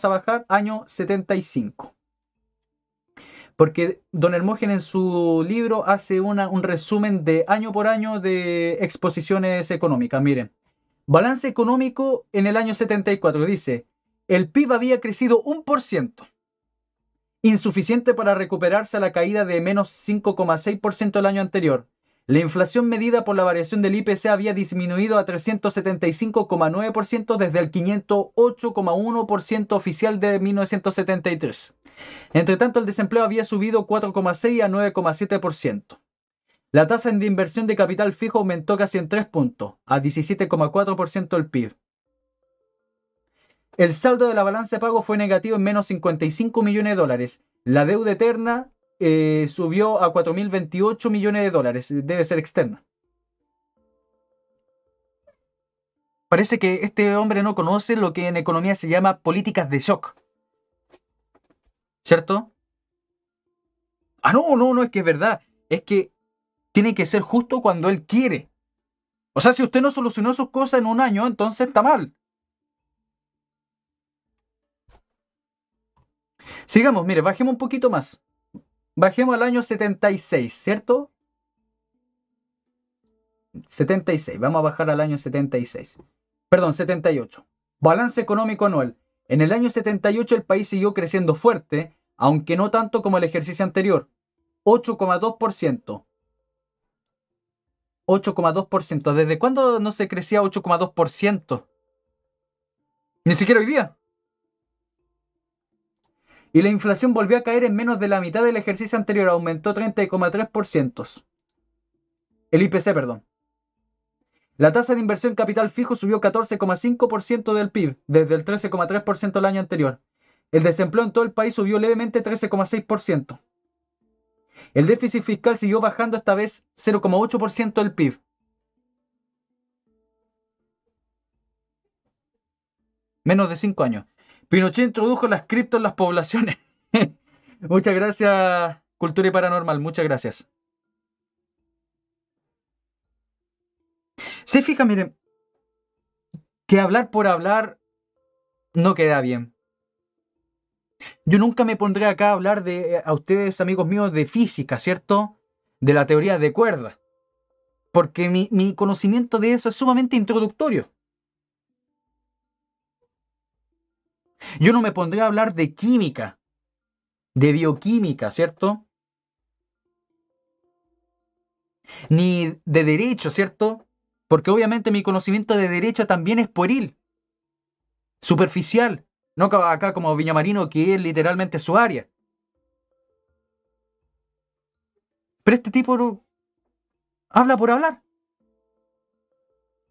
a bajar año 75. Porque Don Hermógenes en su libro hace un resumen de año por año de exposiciones económicas. Miren, balance económico en el año 74 dice, el PIB había crecido 1%, insuficiente para recuperarse a la caída de menos 5,6% el año anterior. La inflación medida por la variación del IPC había disminuido a 375,9% desde el 508,1% oficial de 1973. Entre tanto, el desempleo había subido 4,6 a 9,7%. La tasa de inversión de capital fijo aumentó casi en 3 puntos, a 17,4% del PIB. El saldo de la balanza de pago fue negativo en menos 55 millones de dólares. La deuda eterna subió a 4.028 millones de dólares. Debe ser externa. Parece que este hombre no conoce lo que en economía se llama políticas de shock. ¿cierto? Ah, no, es que es verdad. Es que tiene que ser justo cuando él quiere. O sea, si usted no solucionó sus cosas en un año, entonces está mal. Sigamos, mire, bajemos un poquito más. Bajemos al año 76, ¿cierto? 76, vamos a bajar al año 76. Perdón, 78. Balance económico anual. En el año 78 el país siguió creciendo fuerte, aunque no tanto como el ejercicio anterior. 8,2%. 8,2%. ¿Desde cuándo no se crecía 8,2%? Ni siquiera hoy día. Y la inflación volvió a caer en menos de la mitad del ejercicio anterior, aumentó 30,3%. El IPC, perdón. La tasa de inversión en capital fijo subió 14,5% del PIB, desde el 13,3% el año anterior. El desempleo en todo el país subió levemente 13,6%. El déficit fiscal siguió bajando, esta vez 0,8% del PIB. Menos de 5 años. Pinochet introdujo las cripto en las poblaciones. Muchas gracias, Cultura y Paranormal. Muchas gracias. Se fija, miren, que hablar por hablar no queda bien. Yo nunca me pondré acá a hablar a ustedes, amigos míos, de física, ¿cierto? De la teoría de cuerdas. Porque mi conocimiento de eso es sumamente introductorio. Yo no me pondré a hablar de química, de bioquímica, ¿cierto? Ni de derecho, ¿cierto? Porque obviamente mi conocimiento de derecho también es pueril, superficial. No acá como Villamarino, que es literalmente su área. Pero este tipo habla por hablar.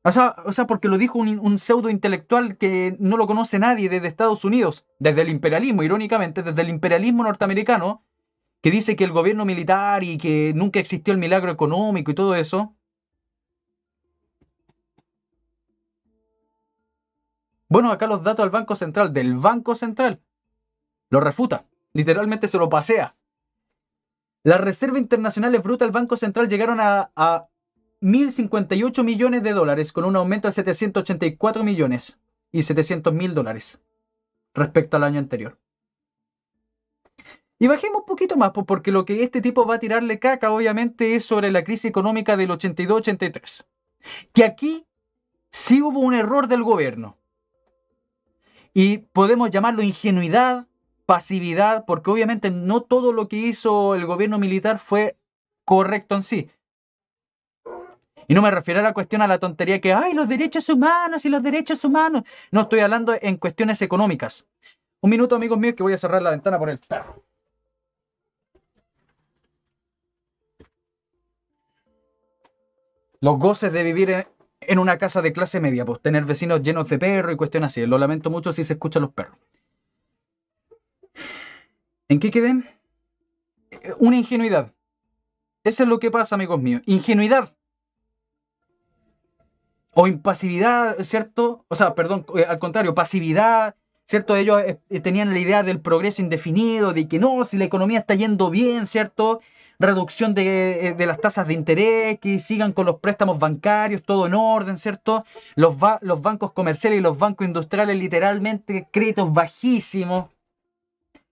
O sea, porque lo dijo un pseudo intelectual que no lo conoce nadie desde Estados Unidos, desde el imperialismo, irónicamente, desde el imperialismo norteamericano, que dice que el gobierno militar y que nunca existió el milagro económico y todo eso. Bueno, acá los datos del Banco Central, lo refuta, literalmente se lo pasea. Las reservas internacionales brutas del Banco Central llegaron a 1.058 millones de dólares, con un aumento de 784 millones y 700 mil dólares respecto al año anterior. Y bajemos un poquito más, porque lo que este tipo va a tirarle caca, obviamente, es sobre la crisis económica del 82-83. Que aquí sí hubo un error del gobierno. Y podemos llamarlo ingenuidad, pasividad, porque obviamente no todo lo que hizo el gobierno militar fue correcto en sí. Y no me refiero a la cuestión, a la tontería que, ay, los derechos humanos y los derechos humanos. No, estoy hablando en cuestiones económicas. Un minuto, amigos míos, que voy a cerrar la ventana por el perro. Los goces de vivir en una casa de clase media, pues tener vecinos llenos de perros y cuestiones así. Lo lamento mucho si se escuchan los perros. ¿En qué quedé? Una ingenuidad. Eso es lo que pasa, amigos míos. Ingenuidad. O impasividad, ¿cierto? O sea, perdón, al contrario, pasividad, ¿cierto? Ellos tenían la idea del progreso indefinido, de que no, si la economía está yendo bien, ¿cierto? Reducción de las tasas de interés, que sigan con los préstamos bancarios, todo en orden, ¿cierto? Los bancos comerciales y los bancos industriales, literalmente, créditos bajísimos.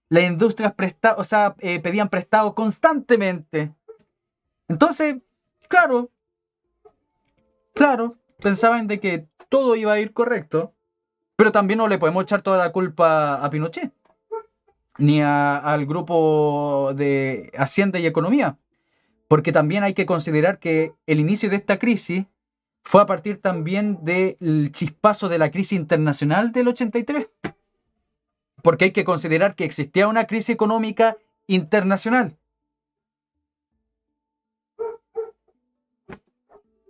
Las industrias pedían prestado constantemente. Entonces, claro, pensaban de que todo iba a ir correcto, pero también no le podemos echar toda la culpa a Pinochet, ni al grupo de Hacienda y Economía, porque también hay que considerar que el inicio de esta crisis fue a partir también del chispazo de la crisis internacional del 83, porque hay que considerar que existía una crisis económica internacional.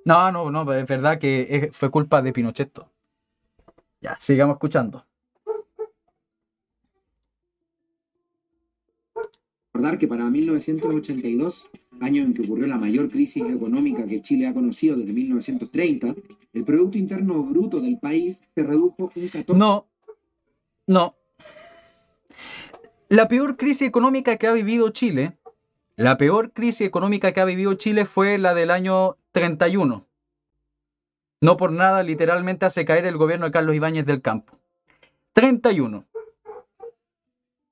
No, es verdad que fue culpa de Pinochet. Ya, sigamos escuchando. Recordar que para 1982, año en que ocurrió la mayor crisis económica que Chile ha conocido desde 1930, el Producto Interno Bruto del país se redujo un 14%. No. La peor crisis económica que ha vivido Chile, fue la del año 31. No por nada, literalmente hace caer el gobierno de Carlos Ibáñez del Campo. 31.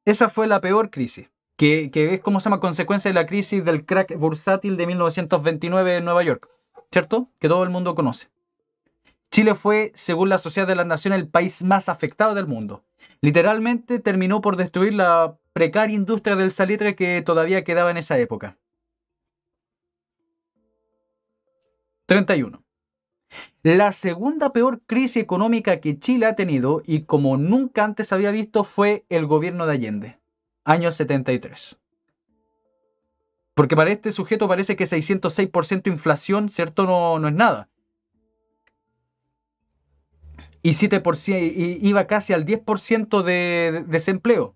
Esa fue la peor crisis, que es como se llama consecuencia de la crisis del crack bursátil de 1929 en Nueva York, ¿cierto? Que todo el mundo conoce. Chile fue, según la Sociedad de las Naciones, el país más afectado del mundo. Literalmente terminó por destruir la precaria industria del salitre que todavía quedaba en esa época. 31. La segunda peor crisis económica que Chile ha tenido, y como nunca antes había visto, fue el gobierno de Allende, año 73. Porque para este sujeto parece que 606% inflación, ¿cierto? No es nada. Y 7%, iba casi al 10% de desempleo.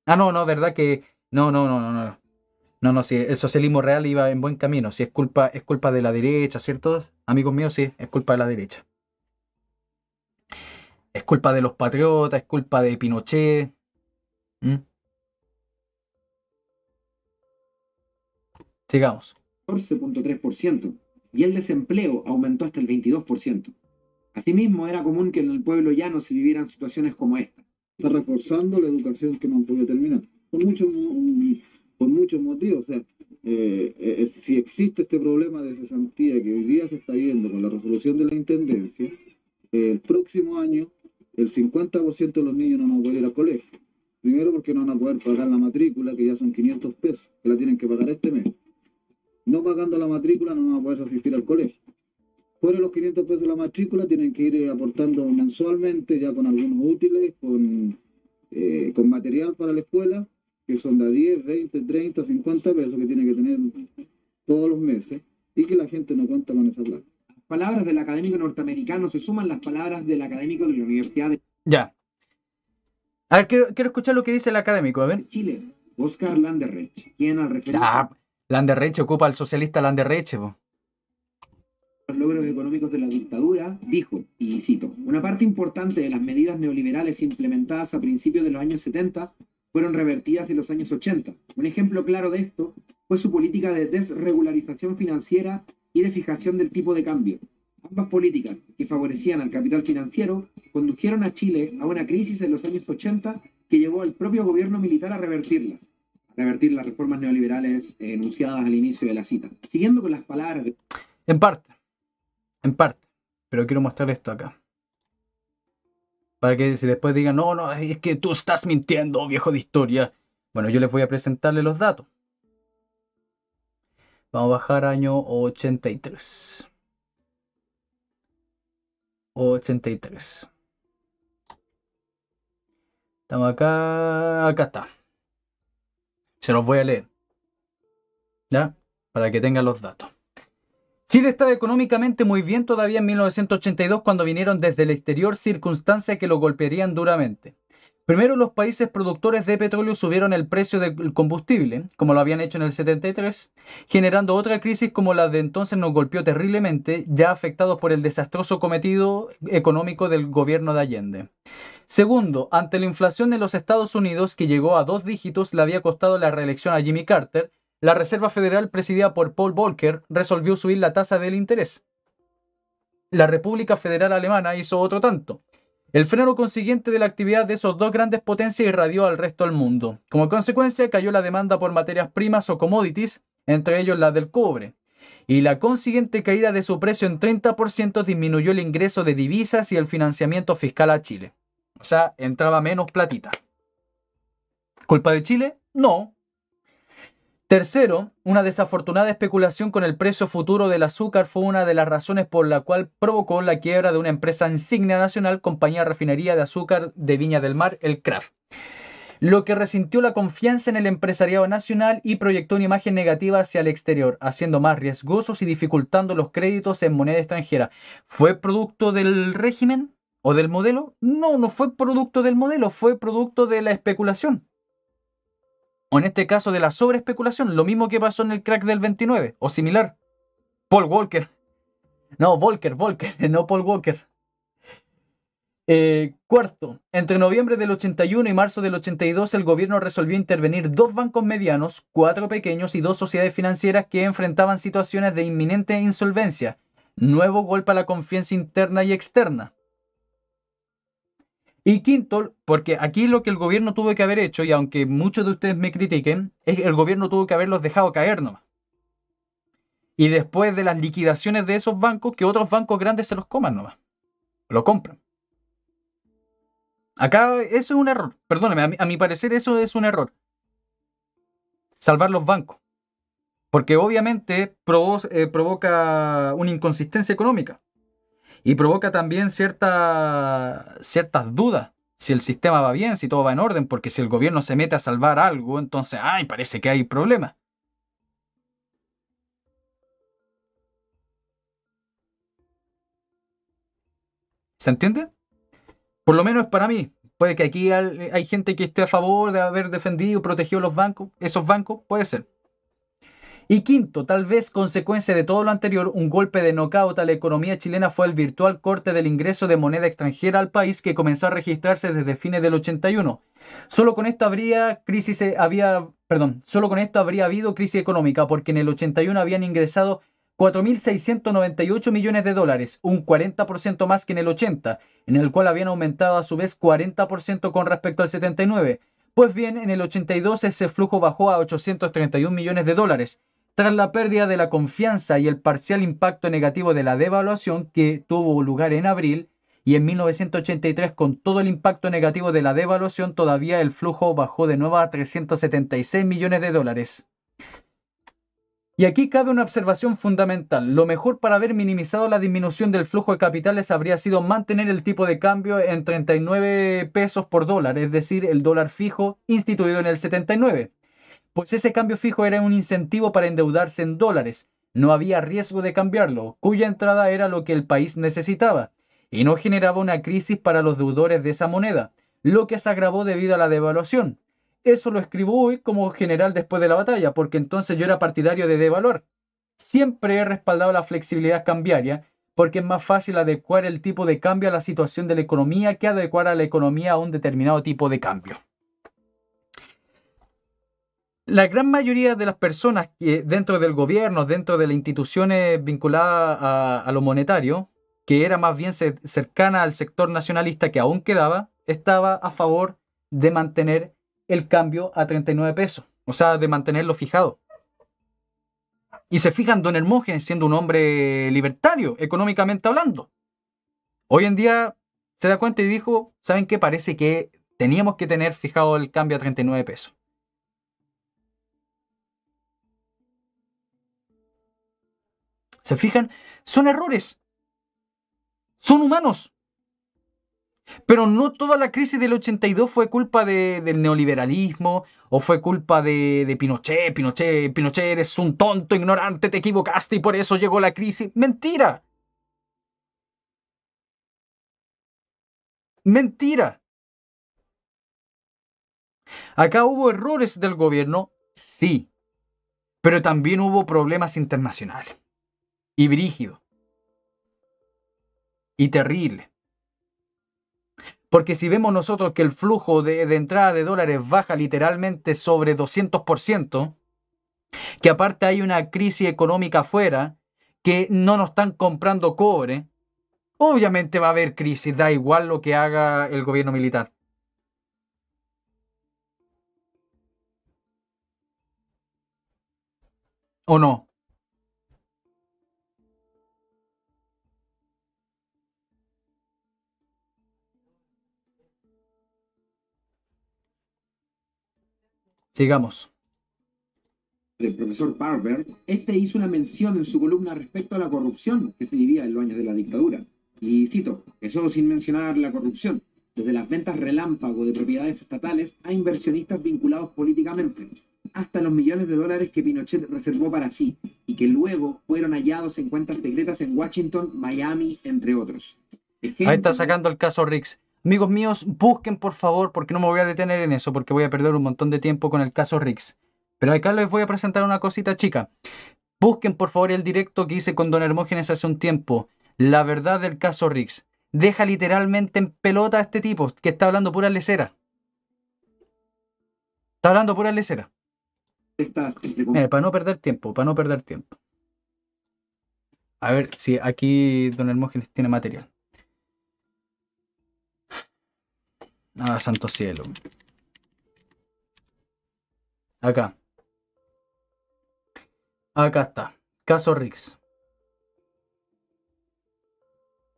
No, verdad que... No, sí, el socialismo real iba en buen camino. Sí, es culpa de la derecha, ¿cierto? Amigos míos, sí, es culpa de la derecha. Es culpa de los patriotas, es culpa de Pinochet. ¿Mm? Sigamos. 14.3%, y el desempleo aumentó hasta el 22%. Asimismo, era común que en el pueblo llano se vivieran situaciones como esta. Está reforzando la educación que no han podido terminar, por muchos motivos. O sea, si existe este problema de cesantía que hoy día se está viendo con la resolución de la Intendencia, el próximo año el 50% de los niños no van a poder ir al colegio. Primero porque no van a poder pagar la matrícula, que ya son 500 pesos, que la tienen que pagar este mes. No pagando la matrícula no van a poder asistir al colegio. Fuera los 500 pesos de la matrícula, tienen que ir aportando mensualmente, ya con algunos útiles, con material para la escuela, que son de 10, 20, 30, 50 pesos que tiene que tener todos los meses, y que la gente no cuenta con esa plata. Las palabras del académico norteamericano se suman las palabras del académico de la Universidad de Ya. A ver, quiero escuchar lo que dice el académico, a ver. Chile, Oscar Landerrecht, quien al referirse Landerreche ocupa al socialista Landerreche, po. los logros económicos de la dictadura, dijo, y cito, una parte importante de las medidas neoliberales implementadas a principios de los años 70 fueron revertidas en los años 80. Un ejemplo claro de esto fue su política de desregularización financiera y de fijación del tipo de cambio. Ambas políticas, que favorecían al capital financiero, condujeron a Chile a una crisis en los años 80 que llevó al propio gobierno militar a revertir las reformas neoliberales enunciadas al inicio de la cita. Siguiendo con las palabras de... En parte. Pero quiero mostrar esto acá. Para que si después digan, no, es que tú estás mintiendo, viejo de historia. Bueno, yo les voy a presentarle los datos. Vamos a bajar año 83. 83. Estamos acá. Acá está. Se los voy a leer. ¿Ya? Para que tengan los datos. Chile estaba económicamente muy bien todavía en 1982 cuando vinieron desde el exterior circunstancias que lo golpearían duramente. Primero, los países productores de petróleo subieron el precio del combustible, como lo habían hecho en el 73, generando otra crisis como la de entonces nos golpeó terriblemente, ya afectados por el desastroso cometido económico del gobierno de Allende. Segundo, ante la inflación en los Estados Unidos, que llegó a 2 dígitos, le había costado la reelección a Jimmy Carter, la Reserva Federal, presidida por Paul Volcker, resolvió subir la tasa del interés. La República Federal Alemana hizo otro tanto. El freno consiguiente de la actividad de esos dos grandes potencias irradió al resto del mundo. Como consecuencia, cayó la demanda por materias primas o commodities, entre ellos la del cobre. Y la consiguiente caída de su precio en 30% disminuyó el ingreso de divisas y el financiamiento fiscal a Chile. O sea, entraba menos platita. ¿Culpa de Chile? No. Tercero, una desafortunada especulación con el precio futuro del azúcar fue una de las razones por la cual provocó la quiebra de una empresa insignia nacional, Compañía Refinería de Azúcar de Viña del Mar, el CRAF, lo que resintió la confianza en el empresariado nacional y proyectó una imagen negativa hacia el exterior, haciendo más riesgosos y dificultando los créditos en moneda extranjera. ¿Fue producto del régimen o del modelo? No fue producto del modelo, fue producto de la especulación. O en este caso de la sobreespeculación, lo mismo que pasó en el crack del 29, o similar. Paul Walker. No, Volcker, no Paul Walker. Cuarto, entre noviembre del 81 y marzo del 82 el gobierno resolvió intervenir 2 bancos medianos, 4 pequeños y 2 sociedades financieras que enfrentaban situaciones de inminente insolvencia. Nuevo golpe a la confianza interna y externa. Y quinto, porque aquí lo que el gobierno tuvo que haber hecho, y aunque muchos de ustedes me critiquen, es que el gobierno tuvo que haberlos dejado caer nomás. Y después de las liquidaciones de esos bancos, que otros bancos grandes se los coman nomás. Lo compran. Acá eso es un error. Perdóneme, a mi parecer eso es un error. Salvar los bancos. Porque obviamente provoca una inconsistencia económica. Y provoca también ciertas dudas. Si el sistema va bien, si todo va en orden. Porque si el gobierno se mete a salvar algo, entonces, parece que hay problemas. ¿Se entiende? Por lo menos para mí. Puede que aquí hay gente que esté a favor de haber defendido y protegido los bancos. Esos bancos, puede ser. Y quinto, tal vez consecuencia de todo lo anterior, un golpe de nocaut a la economía chilena fue el virtual corte del ingreso de moneda extranjera al país que comenzó a registrarse desde fines del 81. Solo con esto habría habido crisis económica, porque en el 81 habían ingresado 4.698 millones de dólares, un 40% más que en el 80, en el cual habían aumentado a su vez 40% con respecto al 79. Pues bien, en el 82 ese flujo bajó a 831 millones de dólares, tras la pérdida de la confianza y el parcial impacto negativo de la devaluación que tuvo lugar en abril, y en 1983 con todo el impacto negativo de la devaluación todavía el flujo bajó de nuevo a 376 millones de dólares. Y aquí cabe una observación fundamental. Lo mejor para haber minimizado la disminución del flujo de capitales habría sido mantener el tipo de cambio en 39 pesos por dólar, es decir, el dólar fijo instituido en el 79. Pues ese cambio fijo era un incentivo para endeudarse en dólares. No había riesgo de cambiarlo, cuya entrada era lo que el país necesitaba, y no generaba una crisis para los deudores de esa moneda, lo que se agravó debido a la devaluación. Eso lo escribo hoy como general después de la batalla, porque entonces yo era partidario de devaluar. Siempre he respaldado la flexibilidad cambiaria, porque es más fácil adecuar el tipo de cambio a la situación de la economía que adecuar a la economía a un determinado tipo de cambio. La gran mayoría de las personas que dentro del gobierno, dentro de las instituciones vinculadas a lo monetario, que era más bien cercana al sector nacionalista que aún quedaba, estaba a favor de mantener el cambio a 39 pesos, o sea, de mantenerlo fijado. Y se fijan, don Hermógenes siendo un hombre libertario, económicamente hablando. Hoy en día se da cuenta y dijo, ¿saben qué? Parece que teníamos que tener fijado el cambio a 39 pesos. ¿Se fijan? Son errores. Son humanos. Pero no toda la crisis del 82 fue culpa del neoliberalismo o fue culpa de Pinochet. Pinochet, eres un tonto, ignorante, te equivocaste y por eso llegó la crisis. ¡Mentira! ¡Mentira! Acá hubo errores del gobierno, sí, pero también hubo problemas internacionales. Y brígidos. Y terribles. Porque si vemos nosotros que el flujo de entrada de dólares baja literalmente sobre 200%, que aparte hay una crisis económica afuera, que no nos están comprando cobre, obviamente va a haber crisis, da igual lo que haga el gobierno militar. ¿O no? Sigamos. Del profesor Barber, este hizo una mención en su columna respecto a la corrupción que se vivía en los años de la dictadura. Y cito, eso sin mencionar la corrupción, desde las ventas relámpago de propiedades estatales a inversionistas vinculados políticamente, hasta los millones de dólares que Pinochet reservó para sí y que luego fueron hallados en cuentas secretas en Washington, Miami, entre otros. Ahí está sacando el caso Rix. Amigos míos, busquen por favor, porque no me voy a detener en eso, porque voy a perder un montón de tiempo con el caso Rix. Pero acá les voy a presentar una cosita chica. Busquen por favor el directo que hice con don Hermógenes hace un tiempo. La verdad del caso Rix. deja literalmente en pelota a este tipo que está hablando pura lecera. Está hablando pura lecera. Para no perder tiempo, para no perder tiempo. A ver si aquí don Hermógenes tiene material. Ah, santo cielo. Acá. Acá está. Caso Rix.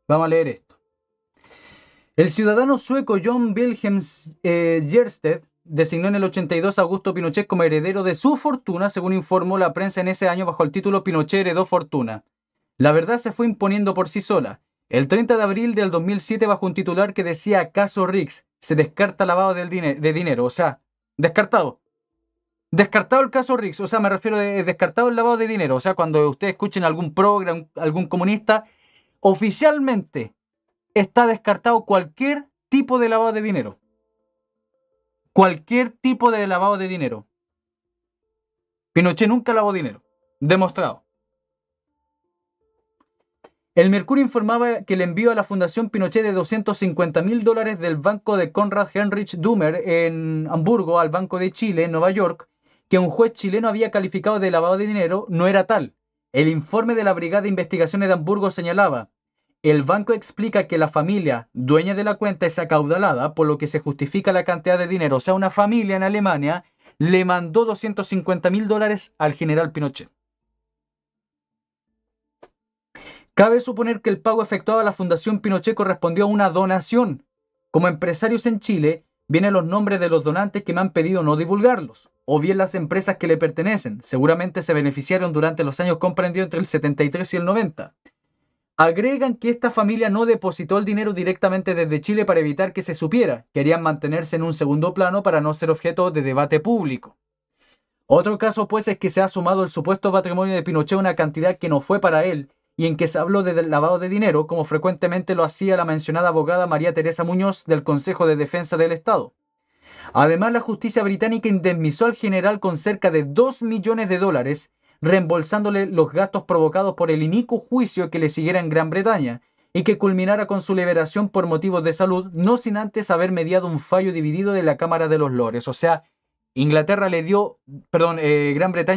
Vamos a leer esto. El ciudadano sueco John Wilhelm Gjersted designó en el 82 a Augusto Pinochet como heredero de su fortuna, según informó la prensa en ese año bajo el título Pinochet heredó fortuna. La verdad se fue imponiendo por sí sola. El 30 de abril del 2007, bajo un titular que decía Caso Rix, se descarta lavado de dinero. O sea, descartado. Descartado el caso Rix. O sea, me refiero a descartado el lavado de dinero. O sea, cuando ustedes escuchen algún programa, algún comunista, oficialmente está descartado cualquier tipo de lavado de dinero. Cualquier tipo de lavado de dinero. Pinochet nunca lavó dinero. Demostrado. El Mercurio informaba que el envío a la Fundación Pinochet de $250.000 del banco de Konrad Heinrich Dummer en Hamburgo al Banco de Chile en Nueva York, que un juez chileno había calificado de lavado de dinero, no era tal. El informe de la Brigada de Investigaciones de Hamburgo señalaba: el banco explica que la familia dueña de la cuenta es acaudalada, por lo que se justifica la cantidad de dinero. O sea, una familia en Alemania le mandó $250.000 al general Pinochet. Cabe suponer que el pago efectuado a la Fundación Pinochet correspondió a una donación. Como empresarios en Chile, vienen los nombres de los donantes que me han pedido no divulgarlos, o bien las empresas que le pertenecen. Seguramente se beneficiaron durante los años comprendidos entre el 73 y el 90. Agregan que esta familia no depositó el dinero directamente desde Chile para evitar que se supiera. Querían mantenerse en un segundo plano para no ser objeto de debate público. Otro caso, pues, es que se ha sumado el supuesto patrimonio de Pinochet una cantidad que no fue para él, y en que se habló de lavado de dinero, como frecuentemente lo hacía la mencionada abogada María Teresa Muñoz del Consejo de Defensa del Estado. Además, la justicia británica indemnizó al general con cerca de $2 millones, reembolsándole los gastos provocados por el inicuo juicio que le siguiera en Gran Bretaña, y que culminara con su liberación por motivos de salud, no sin antes haber mediado un fallo dividido de la Cámara de los Lores. O sea, Gran Bretaña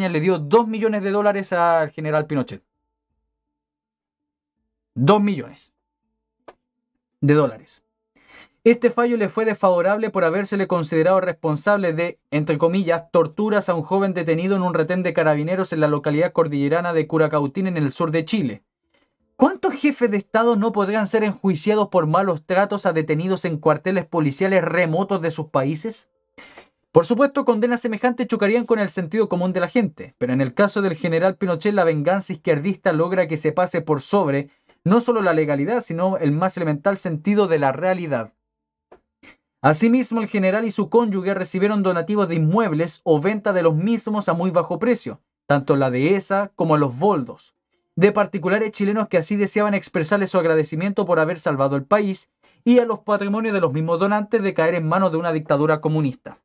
le dio $2 millones al general Pinochet. 2 millones de dólares. Este fallo le fue desfavorable por habérsele considerado responsable de, entre comillas, torturas a un joven detenido en un retén de carabineros en la localidad cordillerana de Curacautín, en el sur de Chile. ¿Cuántos jefes de Estado no podrían ser enjuiciados por malos tratos a detenidos en cuarteles policiales remotos de sus países? Por supuesto, condenas semejantes chocarían con el sentido común de la gente, pero en el caso del general Pinochet, la venganza izquierdista logra que se pase por sobre no solo la legalidad, sino el más elemental sentido de la realidad. Asimismo, el general y su cónyuge recibieron donativos de inmuebles o venta de los mismos a muy bajo precio, tanto la dehesa como los boldos, de particulares chilenos que así deseaban expresarle su agradecimiento por haber salvado el país, y a los patrimonios de los mismos donantes de caer en manos de una dictadura comunista.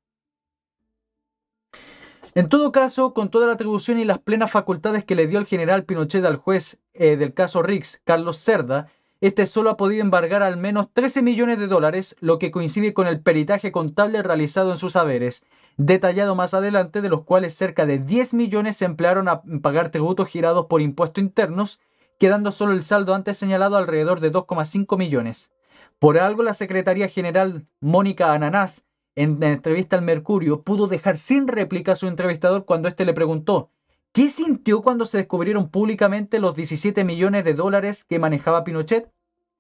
En todo caso, con toda la atribución y las plenas facultades que le dio el general Pinochet al juez del caso Rix, Carlos Cerda, este solo ha podido embargar al menos $13 millones, lo que coincide con el peritaje contable realizado en sus haberes, detallado más adelante, de los cuales cerca de 10 millones se emplearon a pagar tributos girados por impuestos internos, quedando solo el saldo antes señalado alrededor de 2,5 millones. Por algo, la Secretaría General Mónica Ananás, en entrevista al Mercurio, pudo dejar sin réplica a su entrevistador cuando éste le preguntó: ¿qué sintió cuando se descubrieron públicamente los $17 millones que manejaba Pinochet?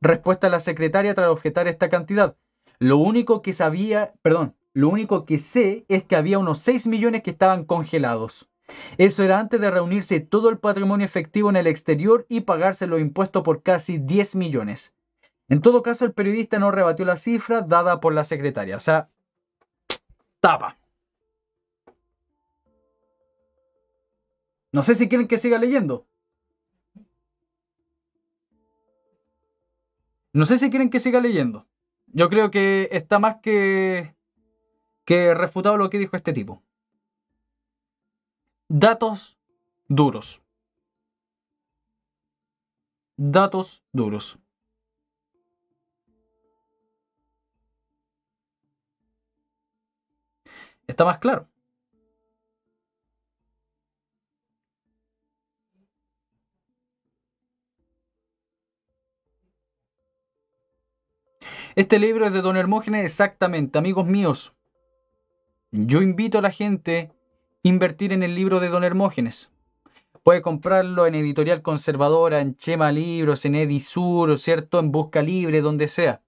Respuesta de la secretaria tras objetar esta cantidad: lo único que sé es que había unos 6 millones que estaban congelados. Eso era antes de reunirse todo el patrimonio efectivo en el exterior y pagarse los impuestos por casi 10 millones. En todo caso, el periodista no rebatió la cifra dada por la secretaria. O sea, tapa. No sé si quieren que siga leyendo. No sé si quieren que siga leyendo. Yo creo que está más que refutado lo que dijo este tipo. Datos duros. Datos duros. Está más claro. Este libro es de Don Hermógenes, exactamente, amigos míos. Yo invito a la gente a invertir en el libro de Don Hermógenes. Puede comprarlo en Editorial Conservadora, en Chema Libros, en Edisur, ¿cierto? En Busca Libre, donde sea.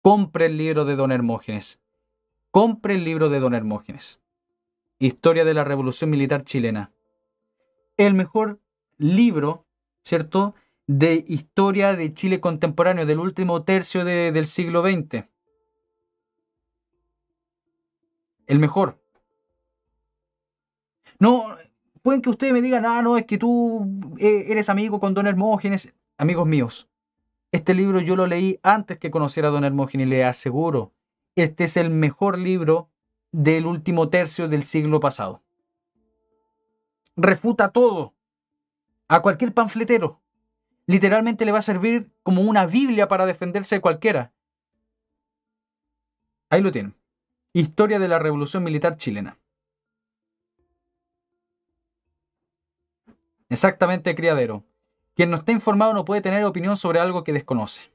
Compre el libro de Don Hermógenes. Compre el libro de Don Hermógenes. Historia de la Revolución Militar Chilena. El mejor libro, ¿cierto?, de historia de Chile contemporáneo, del último tercio del siglo XX. El mejor. No, pueden que ustedes me digan, ah, no, es que tú eres amigo con Don Hermógenes. Amigos míos, este libro yo lo leí antes que conociera a Don Hermógenes y le aseguro, este es el mejor libro del último tercio del siglo pasado. Refuta todo. A cualquier panfletero. Literalmente le va a servir como una Biblia para defenderse de cualquiera. Ahí lo tienen. Historia de la Revolución Militar Chilena. Exactamente, criadero. Quien no esté informado no puede tener opinión sobre algo que desconoce.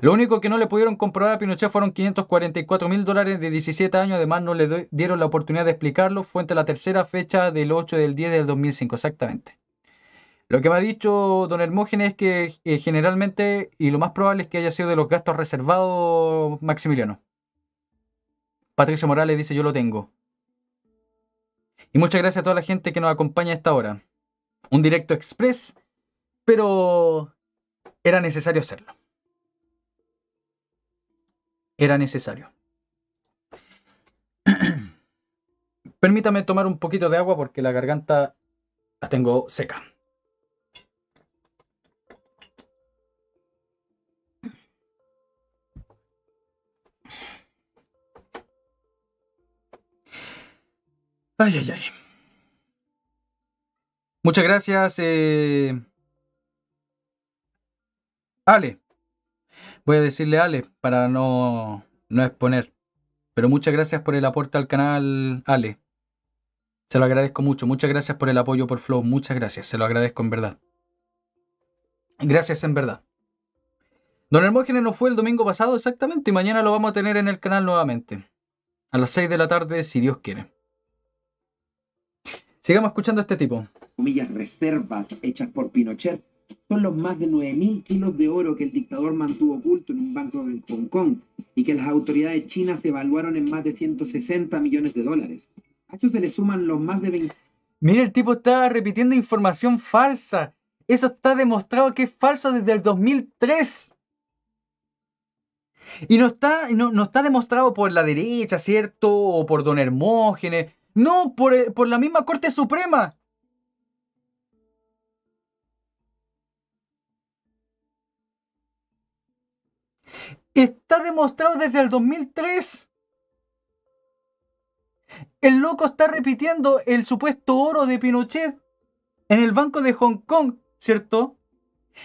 Lo único que no le pudieron comprobar a Pinochet fueron $544,000 de 17 años. Además, no le dieron la oportunidad de explicarlo. Fuente la tercera fecha del 8 del 10 del 2005. Exactamente. Lo que me ha dicho don Hermógenes es que generalmente, y lo más probable es que haya sido de los gastos reservados, Maximiliano. Patricio Morales dice, yo lo tengo. Y muchas gracias a toda la gente que nos acompaña a esta hora. Un directo express, pero era necesario hacerlo. Era necesario. Permítame tomar un poquito de agua porque la garganta la tengo seca. Ay, ay, ay. Muchas gracias, Ale. Voy a decirle Ale para no exponer. Pero muchas gracias por el aporte al canal, Ale. Se lo agradezco mucho. Muchas gracias por el apoyo por Flow. Muchas gracias. Se lo agradezco en verdad. Gracias en verdad. Don Hermógenes no fue el domingo pasado exactamente y mañana lo vamos a tener en el canal nuevamente. A las 6 de la tarde, si Dios quiere. Sigamos escuchando a este tipo. Comillas, reservas hechas por Pinochet son los más de 9.000 kilos de oro que el dictador mantuvo oculto en un banco en Hong Kong y que las autoridades chinas evaluaron en más de $160 millones. A eso se le suman los más de 20... Mira, el tipo está repitiendo información falsa. Eso está demostrado que es falso desde el 2003. Y no está demostrado por la derecha, ¿cierto? O por don Hermógenes. No, por la misma Corte Suprema. Está demostrado desde el 2003. El loco está repitiendo el supuesto oro de Pinochet en el Banco de Hong Kong, ¿cierto?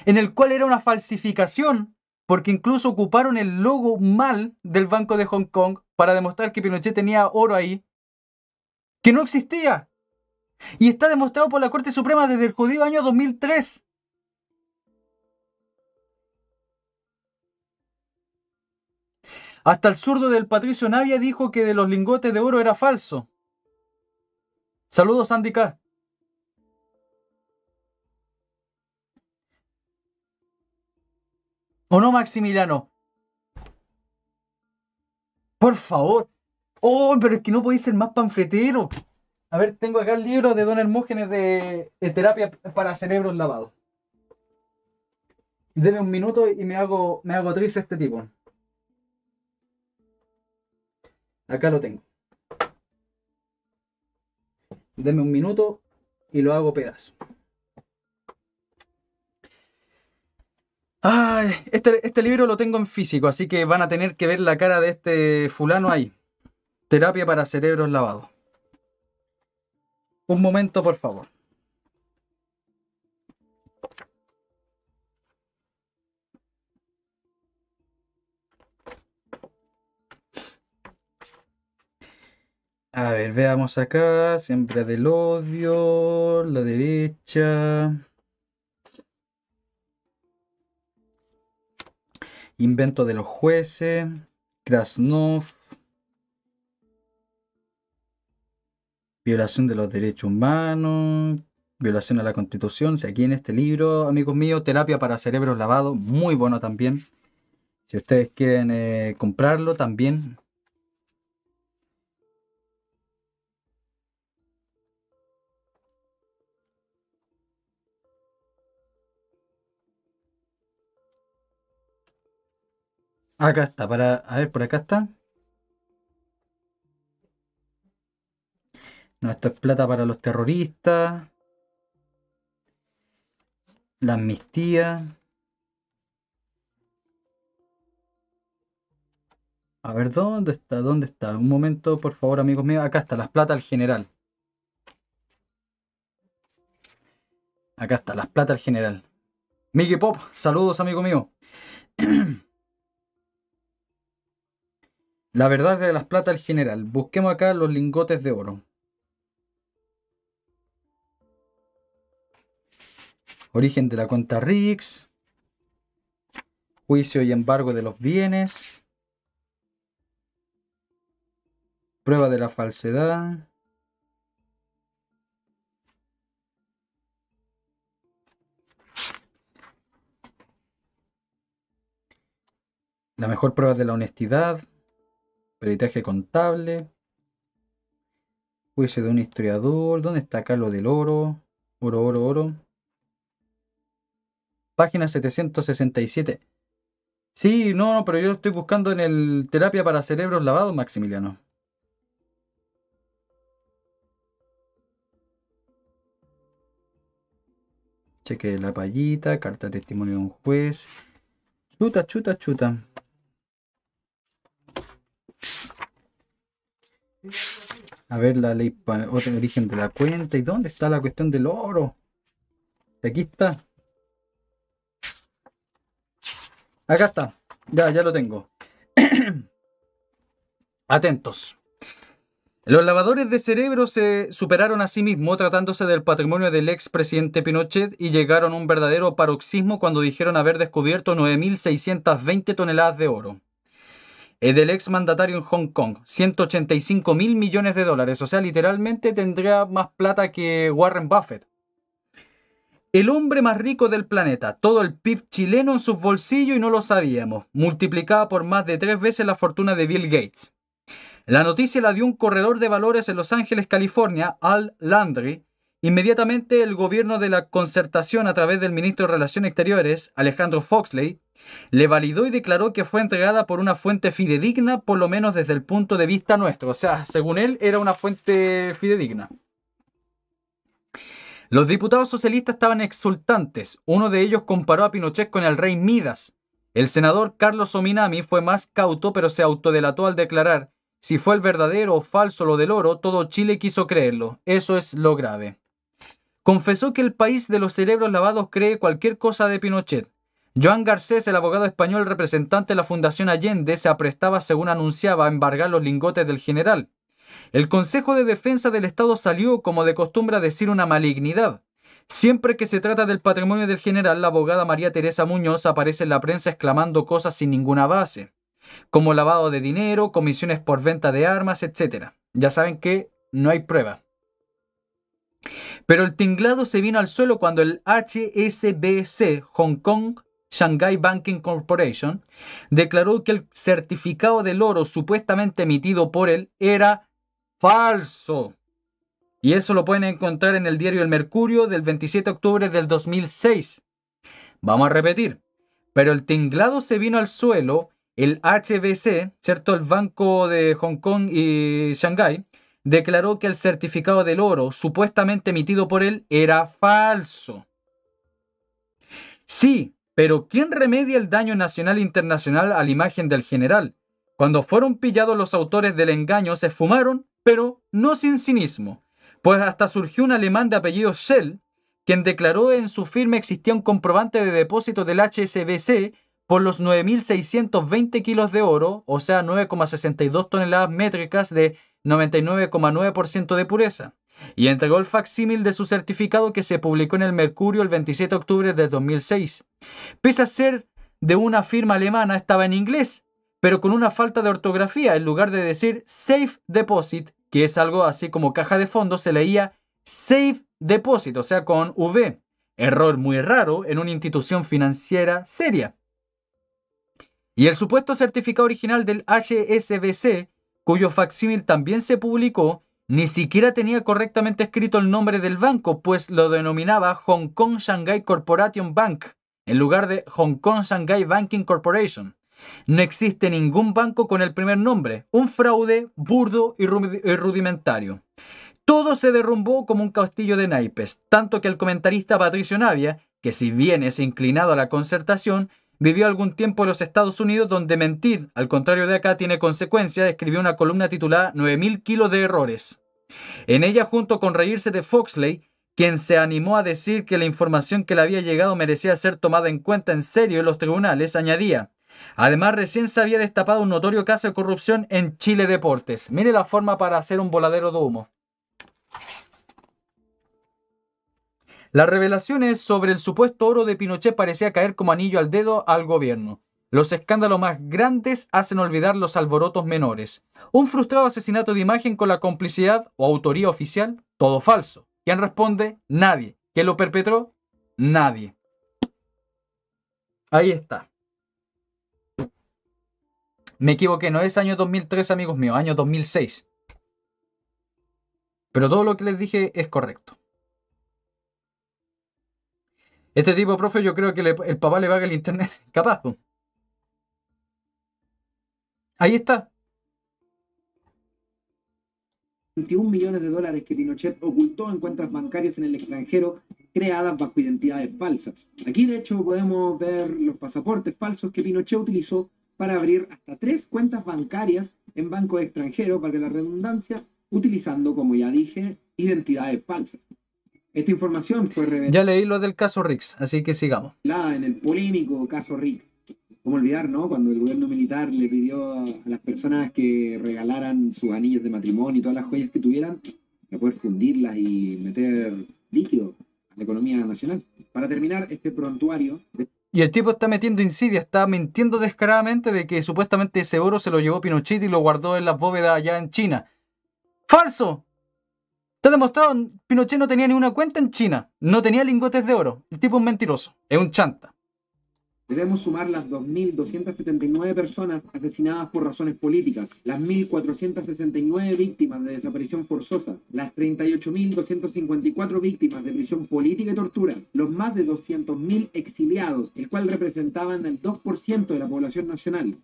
En el cual era una falsificación, porque incluso ocuparon el logo mal del Banco de Hong Kong para demostrar que Pinochet tenía oro ahí, que no existía. Y está demostrado por la Corte Suprema desde el jodido año 2003. Hasta el zurdo del Patricio Navia dijo que de los lingotes de oro era falso. Saludos, Andy K. ¿O no, Maximiliano? Por favor. Oh, pero es que no podéis ser más panfletero. A ver, tengo acá el libro de don Hermógenes de terapia para cerebros lavados. Deme un minuto y me hago trizas este tipo. Acá lo tengo. Deme un minuto y lo hago pedazo. Ay, este libro lo tengo en físico, así que van a tener que ver la cara de este fulano ahí. Terapia para cerebros lavados. Un momento, por favor. A ver, veamos acá. Siembra del odio, la derecha. Invento de los jueces. Krasnov. Violación de los derechos humanos. Violación a la Constitución. Si aquí en este libro, amigos míos, Terapia para Cerebros Lavados, muy bueno también. Si ustedes quieren comprarlo, también. Acá está, a ver, por acá está. No, esto es plata para los terroristas. La amnistía. A ver, ¿dónde está? ¿Dónde está? Un momento, por favor, amigos míos. Acá está, las plata al general. Acá está, las plata al general. Mickey Pop, saludos, amigo mío. La verdad de las plata al general. Busquemos acá los lingotes de oro. Origen de la cuenta RIX. Juicio y embargo de los bienes. Prueba de la falsedad. La mejor prueba de la honestidad. Peritaje contable. Juicio de un historiador. ¿Dónde está acá lo del oro? Oro, oro, oro. Página 767. Sí, no, pero yo estoy buscando en el Terapia para Cerebros Lavados, Maximiliano. Cheque de la payita, carta de testimonio de un juez. Chuta, chuta, chuta. A ver la ley, otro origen de la cuenta. ¿Y dónde está la cuestión del oro? Aquí está. Acá está. Ya lo tengo. Atentos. Los lavadores de cerebro se superaron a sí mismos tratándose del patrimonio del expresidente Pinochet y llegaron a un verdadero paroxismo cuando dijeron haber descubierto 9.620 toneladas de oro. Del ex mandatario en Hong Kong, 185.000 millones de dólares. O sea, literalmente tendría más plata que Warren Buffett. El hombre más rico del planeta, todo el PIB chileno en sus bolsillos y no lo sabíamos, multiplicada por más de 3 veces la fortuna de Bill Gates. La noticia la dio un corredor de valores en Los Ángeles, California, Al Landry. Inmediatamente el gobierno de la Concertación, a través del ministro de Relaciones Exteriores, Alejandro Foxley, le validó y declaró que fue entregada por una fuente fidedigna, por lo menos desde el punto de vista nuestro. O sea, según él, era una fuente fidedigna. Los diputados socialistas estaban exultantes. Uno de ellos comparó a Pinochet con el rey Midas. El senador Carlos Ominami fue más cauto, pero se autodelató al declarar: si fue el verdadero o falso lo del oro, todo Chile quiso creerlo. Eso es lo grave. Confesó que el país de los cerebros lavados cree cualquier cosa de Pinochet. Joan Garcés, el abogado español representante de la Fundación Allende, se aprestaba, según anunciaba, a embargar los lingotes del general. El Consejo de Defensa del Estado salió, como de costumbre, a decir una malignidad. Siempre que se trata del patrimonio del general, la abogada María Teresa Muñoz aparece en la prensa exclamando cosas sin ninguna base, como lavado de dinero, comisiones por venta de armas, etc. Ya saben que no hay prueba. Pero el tinglado se vino al suelo cuando el HSBC, Hong Kong Shanghai Banking Corporation, declaró que el certificado del oro supuestamente emitido por él era falso. Y eso lo pueden encontrar en el diario El Mercurio del 27 de octubre del 2006. Vamos a repetir. Pero el tinglado se vino al suelo. El HSBC, ¿cierto? El Banco de Hong Kong y Shanghai, declaró que el certificado del oro supuestamente emitido por él era falso. Sí, pero ¿quién remedia el daño nacional e internacional a la imagen del general? Cuando fueron pillados los autores del engaño se esfumaron, pero no sin cinismo, pues hasta surgió un alemán de apellido Schell, quien declaró en su firma existía un comprobante de depósito del HSBC por los 9.620 kilos de oro, o sea 9,62 toneladas métricas de 99,9% de pureza, y entregó el facsímil de su certificado que se publicó en el Mercurio el 27 de octubre de 2006. Pese a ser de una firma alemana, estaba en inglés, pero con una falta de ortografía. En lugar de decir Safe Deposit, que es algo así como caja de fondos, se leía Safe Deposit, o sea, con V. Error muy raro en una institución financiera seria. Y el supuesto certificado original del HSBC, cuyo facsímil también se publicó, ni siquiera tenía correctamente escrito el nombre del banco, pues lo denominaba Hong Kong Shanghai Corporation Bank, en lugar de Hong Kong Shanghai Banking Corporation. No existe ningún banco con el primer nombre, un fraude burdo y rudimentario. Todo se derrumbó como un castillo de naipes, tanto que el comentarista Patricio Navia, que si bien es inclinado a la concertación, vivió algún tiempo en los Estados Unidos, donde mentir, al contrario de acá, tiene consecuencias, escribió una columna titulada 9000 kilos de errores. En ella, junto con reírse de Foxley, quien se animó a decir que la información que le había llegado merecía ser tomada en cuenta en serio en los tribunales, añadía: además, recién se había destapado un notorio caso de corrupción en Chile Deportes. Mire la forma para hacer un voladero de humo. Las revelaciones sobre el supuesto oro de Pinochet parecía caer como anillo al dedo al gobierno. Los escándalos más grandes hacen olvidar los alborotos menores. Un frustrado asesinato de imagen con la complicidad o autoría oficial, todo falso. ¿Quién responde? Nadie. ¿Quién lo perpetró? Nadie. Ahí está. Me equivoqué, no es año 2003, amigos míos, año 2006. Pero todo lo que les dije es correcto. Este tipo, profe, yo creo que el papá le paga el internet. Capaz. Ahí está. 21 millones de dólares que Pinochet ocultó en cuentas bancarias en el extranjero creadas bajo identidades falsas. Aquí, de hecho, podemos ver los pasaportes falsos que Pinochet utilizó para abrir hasta 3 cuentas bancarias en bancos extranjeros, para la redundancia, utilizando, como ya dije, identidades falsas. Esta información fue revelada Ya leí lo del caso Rix, así que sigamos. en el polémico caso Rix. ¿Cómo olvidar, no? Cuando el gobierno militar le pidió a las personas que regalaran sus anillos de matrimonio y todas las joyas que tuvieran, para poder fundirlas y meter líquido a la economía nacional. Para terminar, este prontuario... Y el tipo está metiendo insidia, está mintiendo descaradamente de que supuestamente ese oro se lo llevó Pinochet y lo guardó en las bóvedas allá en China. ¡Falso! Está demostrado, Pinochet no tenía ni una cuenta en China, no tenía lingotes de oro. El tipo es mentiroso, es un chanta. Debemos sumar las 2.279 personas asesinadas por razones políticas, las 1.469 víctimas de desaparición forzosa, las 38.254 víctimas de prisión política y tortura, los más de 200.000 exiliados, el cual representaban el 2% de la población nacional.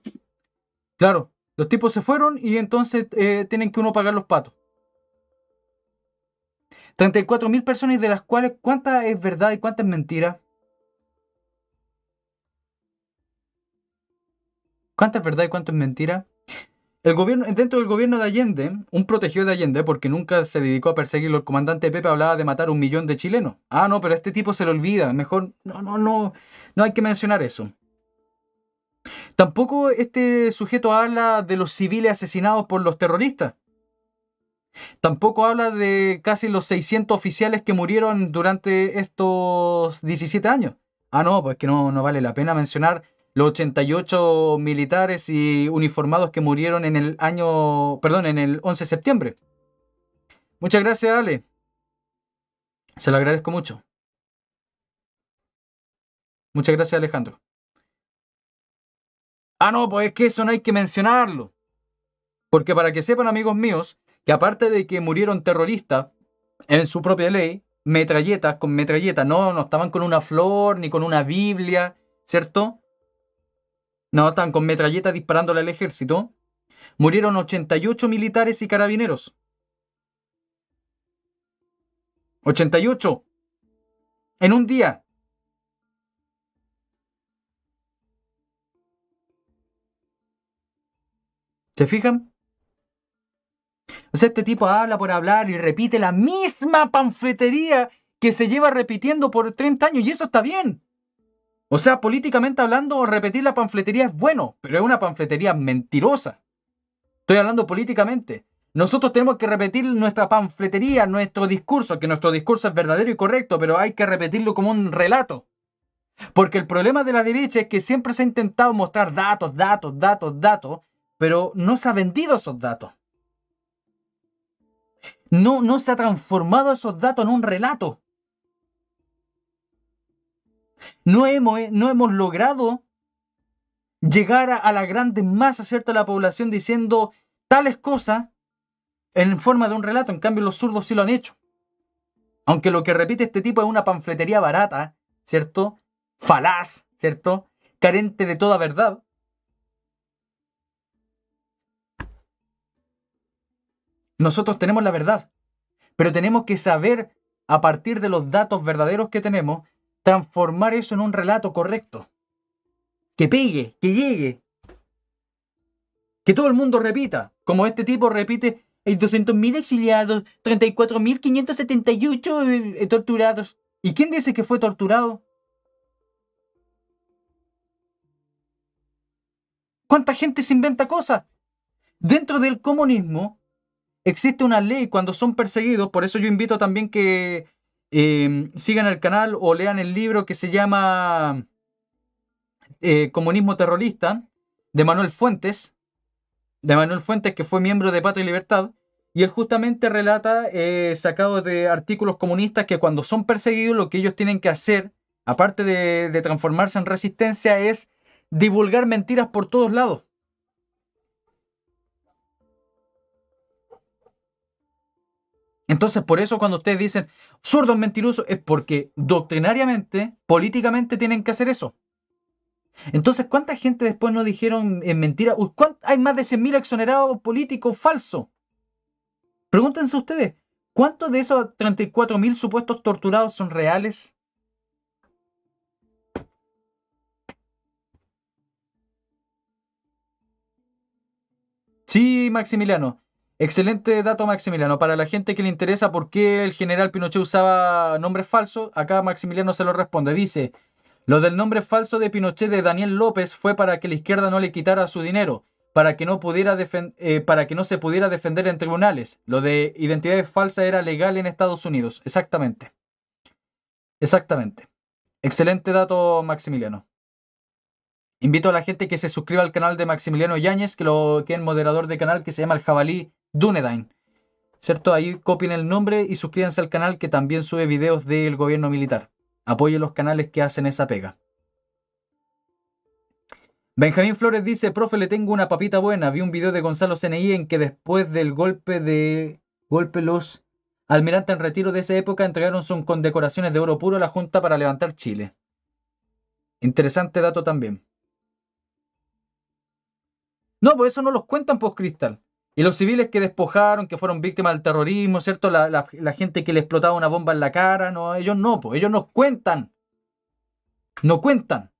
Claro, los tipos se fueron y entonces tienen que uno pagar los patos. 34.000 personas, de las cuales ¿cuánta es verdad y cuánta es mentira? ¿Cuánto es verdad y cuánto es mentira? El gobierno, dentro del gobierno de Allende, un protegido de Allende, porque nunca se dedicó a perseguirlo, el comandante Pepe hablaba de matar 1 millón de chilenos. Ah, no, pero a este tipo se le olvida. Mejor, no hay que mencionar eso. Tampoco este sujeto habla de los civiles asesinados por los terroristas. Tampoco habla de casi los 600 oficiales que murieron durante estos 17 años. Ah, no, pues que no vale la pena mencionar los 88 militares y uniformados que murieron en el 11 de septiembre. Muchas gracias, Ale. Se lo agradezco mucho. Muchas gracias, Alejandro. Ah, no, pues es que eso no hay que mencionarlo. Porque para que sepan, amigos míos, que aparte de que murieron terroristas en su propia ley, con metralletas, no estaban con una flor ni con una Biblia, ¿cierto? No, estaban con metralletas disparándole al ejército. Murieron 88 militares y carabineros. 88. En un día. ¿Se fijan? O sea, este tipo habla por hablar y repite la misma panfletería que se lleva repitiendo por 30 años, y eso está bien. O sea, políticamente hablando, repetir la panfletería es bueno, pero es una panfletería mentirosa. Estoy hablando políticamente. Nosotros tenemos que repetir nuestra panfletería, nuestro discurso, que nuestro discurso es verdadero y correcto, pero hay que repetirlo como un relato. Porque el problema de la derecha es que siempre se ha intentado mostrar datos, datos, datos, datos, pero no se ha vendido esos datos. No se ha transformado esos datos en un relato. No hemos logrado llegar a la grandes masas, ¿cierto?, de la población diciendo tales cosas en forma de un relato. En cambio, los zurdos sí lo han hecho. Aunque lo que repite este tipo es una panfletería barata, ¿cierto?, falaz, ¿cierto?, carente de toda verdad. Nosotros tenemos la verdad, pero tenemos que saber, a partir de los datos verdaderos que tenemos, transformar eso en un relato correcto. Que pegue, que llegue. Que todo el mundo repita. Como este tipo repite, hay 200.000 exiliados, 34.578 torturados. ¿Y quién dice que fue torturado? ¿Cuánta gente se inventa cosas? Dentro del comunismo existe una ley cuando son perseguidos, por eso yo invito también que sigan el canal o lean el libro que se llama Comunismo Terrorista, de Manuel Fuentes, que fue miembro de Patria y Libertad, y él justamente relata, sacado de artículos comunistas, que cuando son perseguidos lo que ellos tienen que hacer, aparte de transformarse en resistencia, es divulgar mentiras por todos lados. Entonces, por eso cuando ustedes dicen zurdos mentirosos, es porque doctrinariamente, políticamente tienen que hacer eso. Entonces, ¿cuánta gente después no dijeron en mentira? Hay más de 100.000 exonerados políticos falsos. Pregúntense ustedes, ¿cuántos de esos 34.000 supuestos torturados son reales? Sí, Maximiliano. Excelente dato, Maximiliano. Para la gente que le interesa por qué el general Pinochet usaba nombres falsos, acá Maximiliano se lo responde. Dice, lo del nombre falso de Pinochet de Daniel López fue para que la izquierda no le quitara su dinero, para que no se pudiera defender en tribunales. Lo de identidades falsas era legal en Estados Unidos. Exactamente. Exactamente. Excelente dato, Maximiliano. Invito a la gente que se suscriba al canal de Maximiliano Yáñez, que es moderador de canal que se llama El Jabalí Dunedain. ¿Cierto? Ahí copien el nombre y suscríbanse al canal que también sube videos del gobierno militar. Apoyen los canales que hacen esa pega. Benjamín Flores dice, profe, le tengo una papita buena. Vi un video de Gonzalo CNI en que después del golpe los almirantes en retiro de esa época entregaron sus condecoraciones de oro puro a la Junta para levantar Chile. Interesante dato también. No, pues eso no los cuentan, pues, Cristal. Y los civiles que despojaron, que fueron víctimas del terrorismo, ¿cierto? La gente que le explotaba una bomba en la cara, no, ellos no, pues, ellos no cuentan. No cuentan.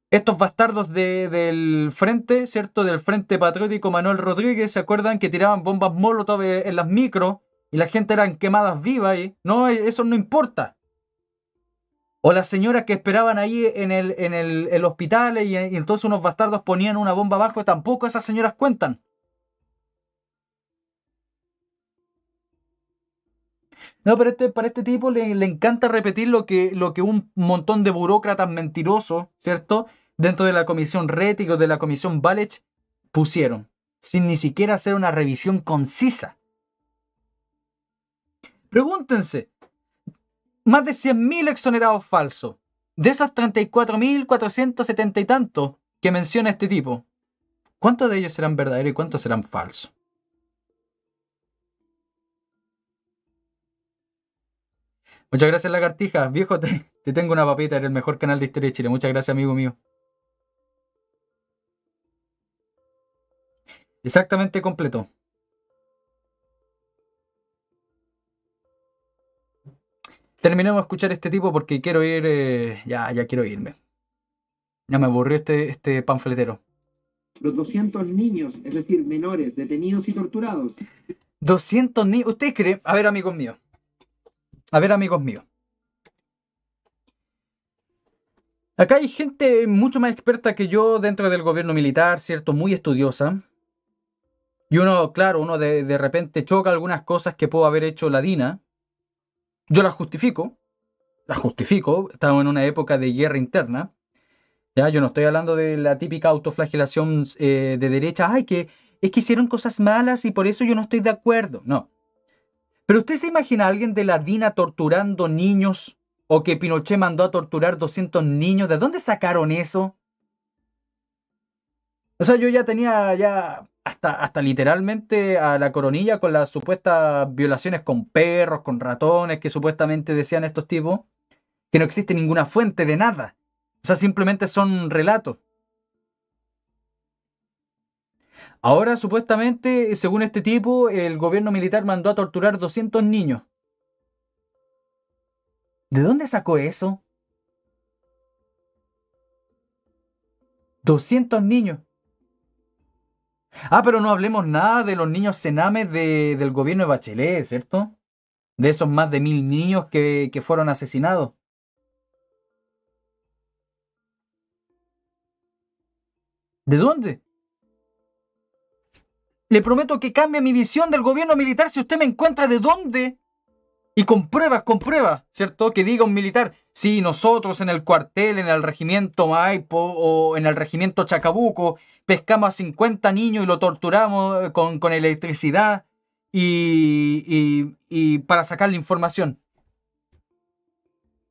Estos bastardos del frente, ¿cierto? Del Frente Patriótico Manuel Rodríguez, ¿se acuerdan que tiraban bombas Molotov en las micros y la gente eran quemadas vivas ahí? No, eso no importa. O las señoras que esperaban ahí en el hospital y entonces unos bastardos ponían una bomba abajo, tampoco esas señoras cuentan. No, pero para este tipo le encanta repetir lo que un montón de burócratas mentirosos, ¿cierto? Dentro de la comisión Rettig o de la comisión Valech pusieron, sin ni siquiera hacer una revisión concisa. Pregúntense, más de 100.000 exonerados falsos. De esos 34.470 y tantos que menciona este tipo, ¿cuántos de ellos serán verdaderos y cuántos serán falsos? Muchas gracias, Lagartija. Viejo, te tengo una papita, eres el mejor canal de historia de Chile. Muchas gracias, amigo mío. Exactamente completo. Terminemos de escuchar a este tipo porque quiero ir, ya quiero irme. Ya me aburrió este panfletero. Los 200 niños, es decir, menores, detenidos y torturados. 200 niños. ¿Ustedes creen? A ver, amigos míos. Acá hay gente mucho más experta que yo dentro del gobierno militar, ¿cierto? Muy estudiosa. Y uno, claro, uno de repente choca algunas cosas que pudo haber hecho la DINA. Yo las justifico, estamos en una época de guerra interna. Ya, yo no estoy hablando de la típica autoflagelación de derecha, ay, que es que hicieron cosas malas y por eso yo no estoy de acuerdo. No. Pero usted se imagina a alguien de la DINA torturando niños o que Pinochet mandó a torturar 200 niños. ¿De dónde sacaron eso? O sea, yo ya tenía ya hasta literalmente a la coronilla con las supuestas violaciones con perros, con ratones que supuestamente decían estos tipos, que no existe ninguna fuente de nada. O sea, simplemente son relatos. Ahora, supuestamente, según este tipo, el gobierno militar mandó a torturar 200 niños. ¿De dónde sacó eso? 200 niños. Ah, pero no hablemos nada de los niños cenames del gobierno de Bachelet, ¿cierto? De esos más de 1000 niños que fueron asesinados. ¿De dónde? Le prometo que cambie mi visión del gobierno militar si usted me encuentra de dónde. Y con pruebas, ¿cierto? Que diga un militar, sí, nosotros en el cuartel, en el regimiento Maipo o en el regimiento Chacabuco, pescamos a 50 niños y lo torturamos con electricidad y para sacar la información.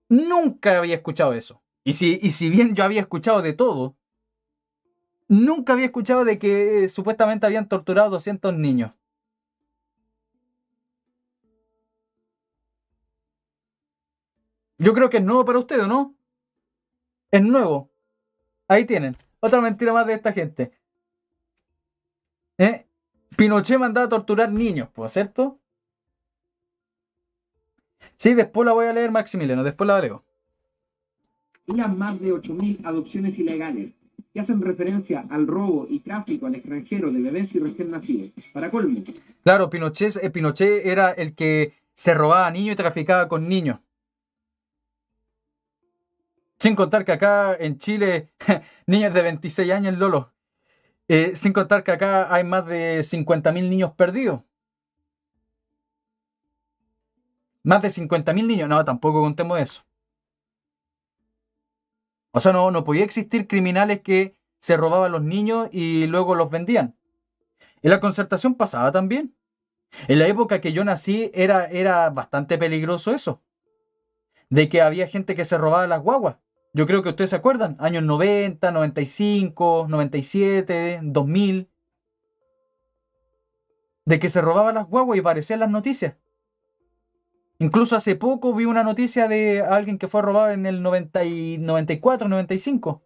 Nunca había escuchado eso. Y si bien yo había escuchado de todo, nunca había escuchado de que supuestamente habían torturado 200 niños. Yo creo que es nuevo para ustedes, ¿no? Es nuevo. Ahí tienen. Otra mentira más de esta gente. ¿Eh? Pinochet mandaba a torturar niños, pues, ¿cierto? Sí, después la voy a leer, Maximiliano, después la leo. Las más de 8.000 adopciones ilegales que hacen referencia al robo y tráfico al extranjero de bebés y recién nacidos. Para colmo. Claro, Pinochet era el que se robaba a niños y traficaba con niños. Sin contar que acá en Chile, niños de 26 años, Lolo. Sin contar que acá hay más de 50.000 niños perdidos. Más de 50.000 niños. No, tampoco contemos eso. O sea, no podía existir criminales que se robaban los niños y luego los vendían. En la Concertación pasaba también. En la época que yo nací era bastante peligroso eso. De que había gente que se robaba las guaguas. Yo creo que ustedes se acuerdan. Años 90, 95, 97, 2000. De que se robaban las guaguas y aparecían las noticias. Incluso hace poco vi una noticia de alguien que fue robado en el 94, 95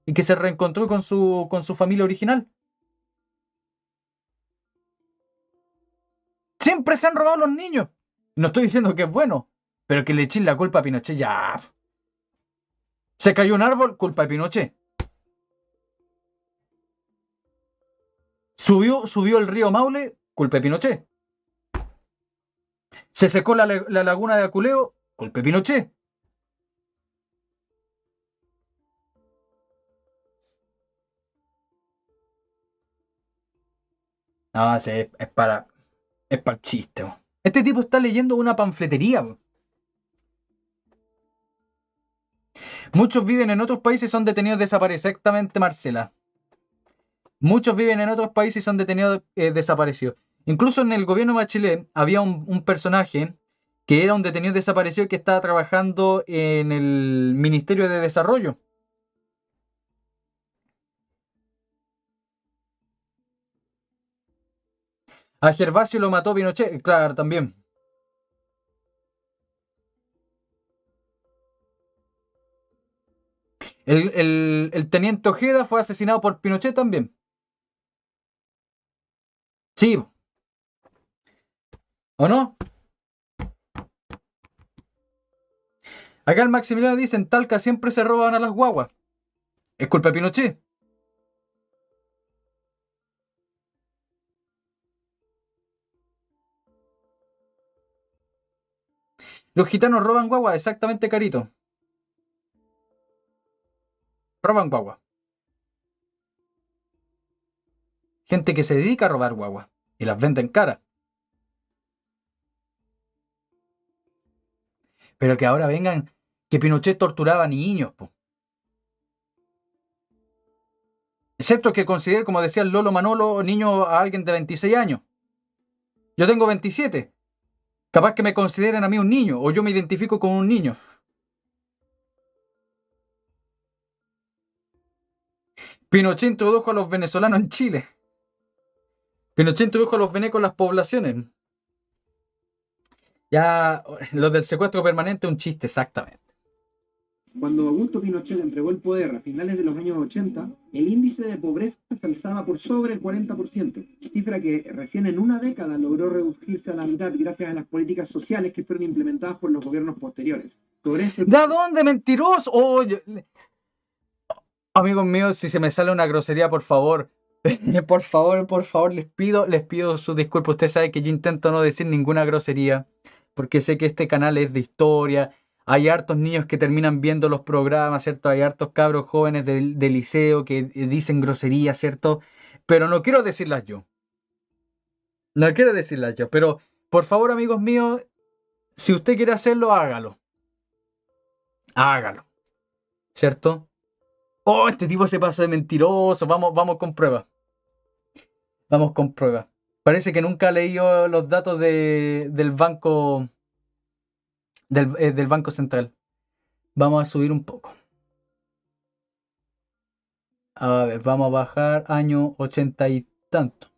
y que se reencontró con su familia original. Siempre se han robado los niños. No estoy diciendo que es bueno, pero que le echen la culpa a Pinochet ya. Se cayó un árbol, culpa de Pinochet. Subió el río Maule, culpa de Pinochet. Se secó la laguna de Aculeo, culpa de Pinochet. Ah, sí, es para el chiste. Bo. Este tipo está leyendo una panfletería. Bo. Muchos viven en otros países y son detenidos desaparecidos. Exactamente, Marcela. Muchos viven en otros países y son detenidos desaparecidos. Incluso en el gobierno de Bachelet había un personaje que era un detenido desaparecido que estaba trabajando en el Ministerio de Desarrollo. A Gervasio lo mató Pinochet, claro, también. El teniente Ojeda fue asesinado por Pinochet también. Sí, ¿o no? Acá el Maximiliano dice, en Talca siempre se roban a las guaguas. ¿Es culpa de Pinochet? Los gitanos roban guaguas, exactamente, Carito. Roban guaguas. Gente que se dedica a robar guaguas. y las venden caras. Pero que ahora vengan que Pinochet torturaba a niños, po. Excepto que considere, como decía el Lolo Manolo, niño a alguien de 26 años. Yo tengo 27. Capaz que me consideren a mí un niño, o yo me identifico con un niño. Pinochet introdujo a los venezolanos en Chile. Pinochet introdujo a los venecos en las poblaciones. Ya, lo del secuestro permanente es un chiste, exactamente. Cuando Augusto Pinochet entregó el poder a finales de los años 80, el índice de pobreza se alzaba por sobre el 40%, cifra que recién en una década logró reducirse a la mitad gracias a las políticas sociales que fueron implementadas por los gobiernos posteriores. ¿De dónde, mentiroso? Oye, amigos míos, si se me sale una grosería, por favor, por favor, les pido sus disculpas. Usted sabe que yo intento no decir ninguna grosería, porque sé que este canal es de historia. Hay hartos niños que terminan viendo los programas, ¿cierto? Hay hartos cabros jóvenes de liceo que dicen groserías, ¿cierto? Pero no quiero decirlas yo. No quiero decirlas yo, pero por favor, amigos míos, si usted quiere hacerlo, hágalo. Hágalo, ¿cierto? Oh, este tipo se pasó de mentiroso. Vamos con pruebas. Vamos con pruebas. Parece que nunca ha leído los datos del banco del Banco Central. Vamos a subir un poco. A ver, vamos a bajar año 80 y tanto.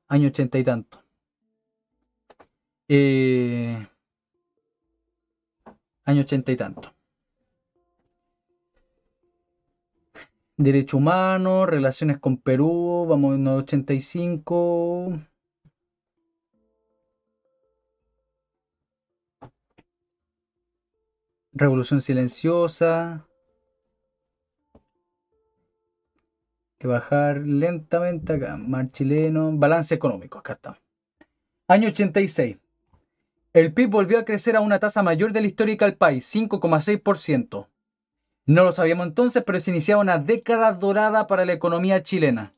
Año 80 y tanto. Año 80 y tanto. Derecho humano, relaciones con Perú, vamos en 85. Revolución silenciosa. Hay que bajar lentamente acá. Mar chileno. Balance económico. Acá está. Año 86. El PIB volvió a crecer a una tasa mayor de la histórica del país, 5,6%. No lo sabíamos entonces, pero se iniciaba una década dorada para la economía chilena.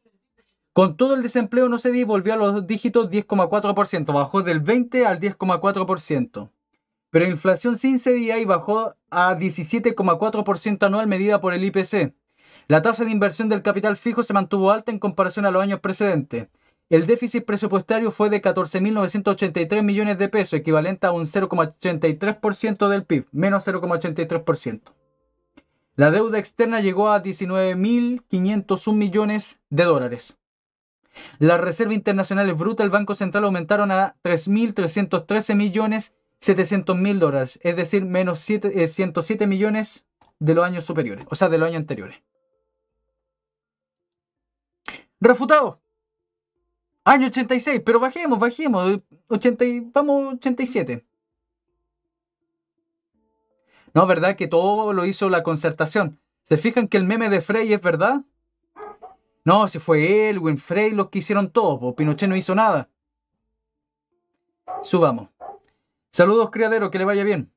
Con todo, el desempleo no se dio y volvió a los dígitos 10,4%. Bajó del 20 al 10,4%. Pero la inflación sí cedía y bajó a 17,4% anual medida por el IPC. La tasa de inversión del capital fijo se mantuvo alta en comparación a los años precedentes. El déficit presupuestario fue de 14.983 millones de pesos, equivalente a un 0,83% del PIB, menos 0,83%. La deuda externa llegó a 19.501 millones de dólares. Las reservas internacionales brutas del Banco Central aumentaron a 3.313 millones 700.000 dólares, es decir, menos 107 millones de los años superiores, o sea, de los años anteriores. Refutado. Año 86, pero bajemos. 80, vamos 87. No, ¿verdad? Que todo lo hizo la Concertación. ¿Se fijan que el meme de Frey es verdad? No, si fue Elwin, Frey los que hicieron todo, pues Pinochet no hizo nada. Subamos. Saludos, criadero, que le vaya bien.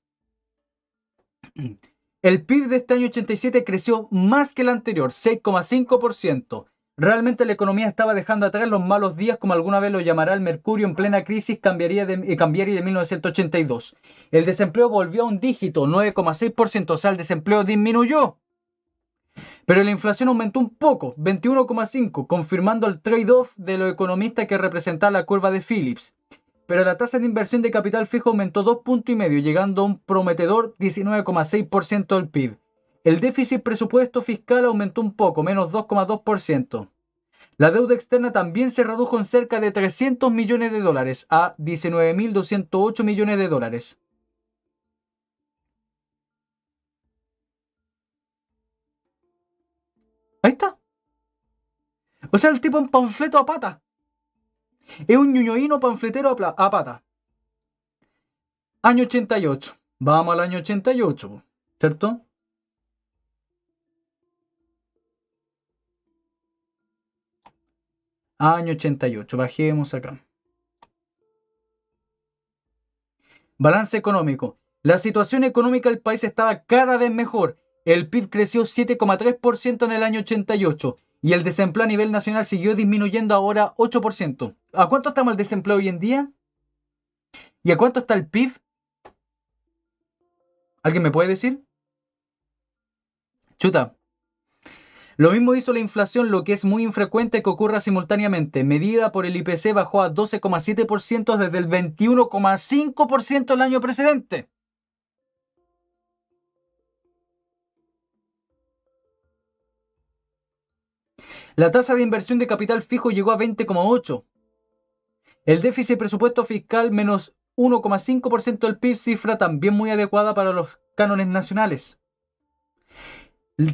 El PIB de este año 87 creció más que el anterior, 6,5%. Realmente la economía estaba dejando atrás los malos días, como alguna vez lo llamará el Mercurio en plena crisis cambiaría de 1982. El desempleo volvió a un dígito, 9,6%, o sea, el desempleo disminuyó. Pero la inflación aumentó un poco, 21,5%, confirmando el trade-off de los economistas que representaba la curva de Phillips. Pero la tasa de inversión de capital fijo aumentó 2,5 puntos, llegando a un prometedor 19,6% del PIB. El déficit presupuesto fiscal aumentó un poco, menos 2,2%. La deuda externa también se redujo en cerca de 300 millones de dólares a 19.208 millones de dólares. Ahí está. O sea, el tipo en panfleto a pata. Es un ñoñoíno panfletero a pata. Año 88. Vamos al año 88, ¿cierto? Año 88. Bajemos acá. Balance económico. La situación económica del país estaba cada vez mejor. El PIB creció 7,3% en el año 88 y el desempleo a nivel nacional siguió disminuyendo ahora 8%. ¿A cuánto estamos el desempleo hoy en día? ¿Y a cuánto está el PIB? ¿Alguien me puede decir? Chuta. Lo mismo hizo la inflación, lo que es muy infrecuente que ocurra simultáneamente. Medida por el IPC bajó a 12,7% desde el 21,5% el año precedente. La tasa de inversión de capital fijo llegó a 20,8%. El déficit presupuesto fiscal menos 1,5% del PIB, cifra también muy adecuada para los cánones nacionales.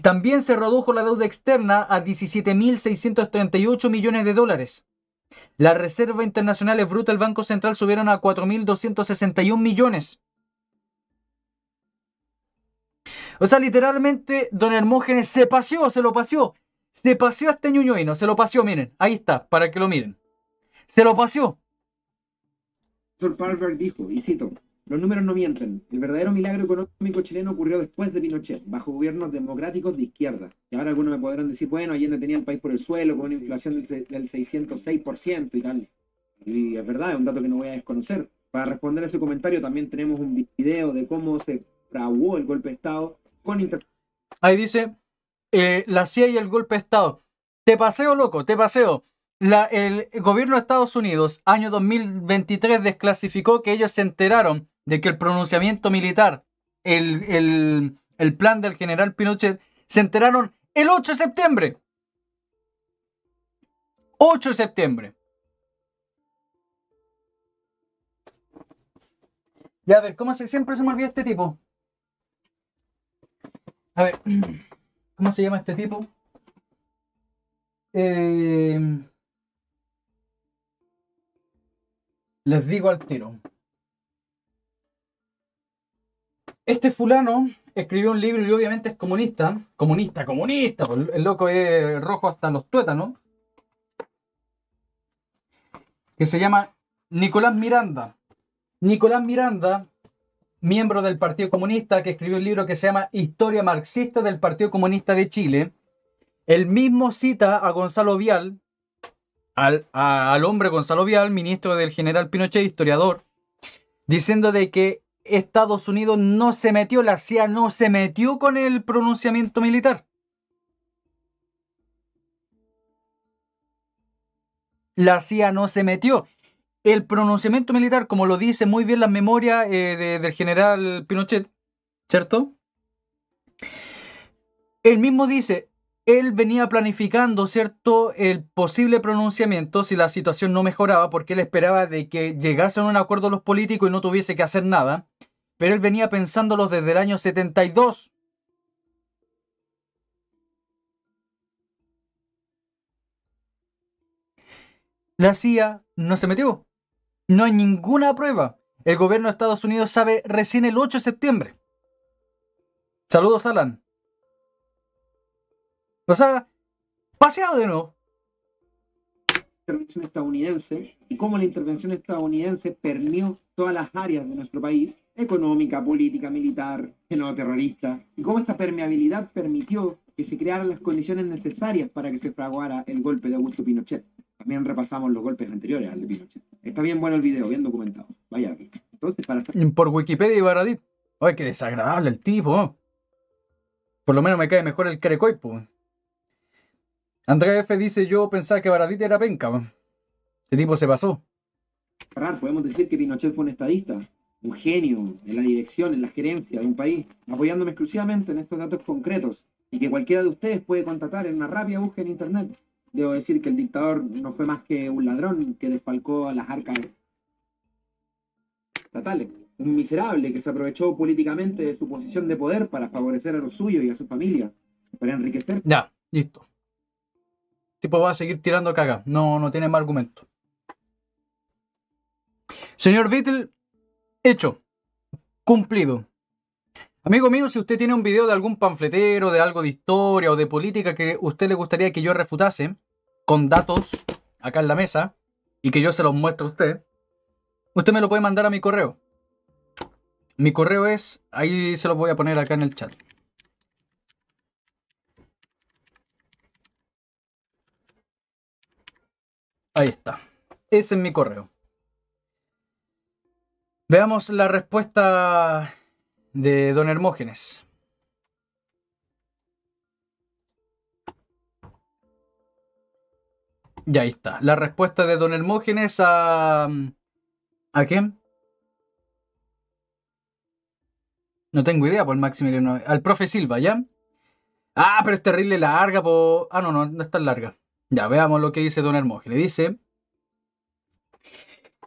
También se redujo la deuda externa a 17.638 millones de dólares. Las reservas internacionales brutas del Banco Central subieron a 4.261 millones. O sea, literalmente, don Hermógenes se paseó, se lo paseó. Se paseó a este ñuñoíno, se lo paseó, miren. Ahí está, para que lo miren. Se lo paseó. El profesor Palberg dijo, y cito, los números no mienten. El verdadero milagro económico chileno ocurrió después de Pinochet, bajo gobiernos democráticos de izquierda. Y ahora algunos me podrán decir, bueno, Allende tenía el país por el suelo, con una inflación del 606% y tal. Y es verdad, es un dato que no voy a desconocer. Para responder a ese comentario también tenemos un video de cómo se fraguó el golpe de Estado con Ahí dice, la CIA y el golpe de Estado. Te paseo, loco, te paseo. El gobierno de Estados Unidos, año 2023, desclasificó que ellos se enteraron de que el pronunciamiento militar, el plan del general Pinochet, se enteraron el 8 de septiembre. 8 de septiembre. Ya, a ver, ¿cómo siempre se me olvida este tipo? A ver, ¿cómo se llama este tipo? Les digo al tiro. Este fulano escribió un libro y obviamente es comunista. Comunista. Pues el loco es rojo hasta los tuétanos. Que se llama Nicolás Miranda. Nicolás Miranda, miembro del Partido Comunista, que escribió un libro que se llama Historia Marxista del Partido Comunista de Chile. Él mismo cita a Gonzalo Vial, al hombre Gonzalo Vial, ministro del general Pinochet, historiador, diciendo de que Estados Unidos no se metió, la CIA no se metió con el pronunciamiento militar. La CIA no se metió. El pronunciamiento militar, como lo dice muy bien la memoria del general Pinochet, ¿cierto? Él mismo dice, él venía planificando, ¿cierto?, el posible pronunciamiento si la situación no mejoraba, porque él esperaba de que llegasen a un acuerdo los políticos y no tuviese que hacer nada, pero él venía pensándolo desde el año 72. La CIA no se metió. No hay ninguna prueba. El gobierno de Estados Unidos sabe recién el 8 de septiembre. Saludos, Alan. O sea, paseado de nuevo. Intervención estadounidense y cómo la intervención estadounidense permeó todas las áreas de nuestro país, económica, política, militar, no terrorista, y cómo esta permeabilidad permitió que se crearan las condiciones necesarias para que se fraguara el golpe de Augusto Pinochet. También repasamos los golpes anteriores al de Pinochet. Está bien bueno el video, bien documentado. Vaya. Entonces, para hacer... Por Wikipedia y Baradit. Ay, qué desagradable el tipo. Por lo menos me cae mejor el Carecoy, pues. Andrea F. dice, yo pensaba que Baradit era penca. Este tipo se pasó. Podemos decir que Pinochet fue un estadista, un genio en la dirección, en la gerencia de un país, apoyándome exclusivamente en estos datos concretos y que cualquiera de ustedes puede contratar en una rápida búsqueda en internet. Debo decir que el dictador no fue más que un ladrón que desfalcó a las arcas estatales, un miserable que se aprovechó políticamente de su posición de poder para favorecer a los suyos y a su familia, para enriquecer. Ya, listo. El tipo va a seguir tirando caga. No tiene más argumento. Señor Beatle, hecho. Cumplido. Amigo mío, si usted tiene un video de algún panfletero, de algo de historia o de política que a usted le gustaría que yo refutase, con datos acá en la mesa, y que yo se los muestre a usted me lo puede mandar a mi correo. Mi correo es, ahí se los voy a poner acá en el chat. Ahí está. Ese es mi correo. Veamos la respuesta de don Hermógenes. Ya ahí está. La respuesta de don Hermógenes a... ¿A quién? No tengo idea por Maximiliano. Al profe Silva, ¿ya? Ah, pero es terrible larga, po... Ah, no es tan larga. Ya, veamos lo que dice don Hermógenes. Dice...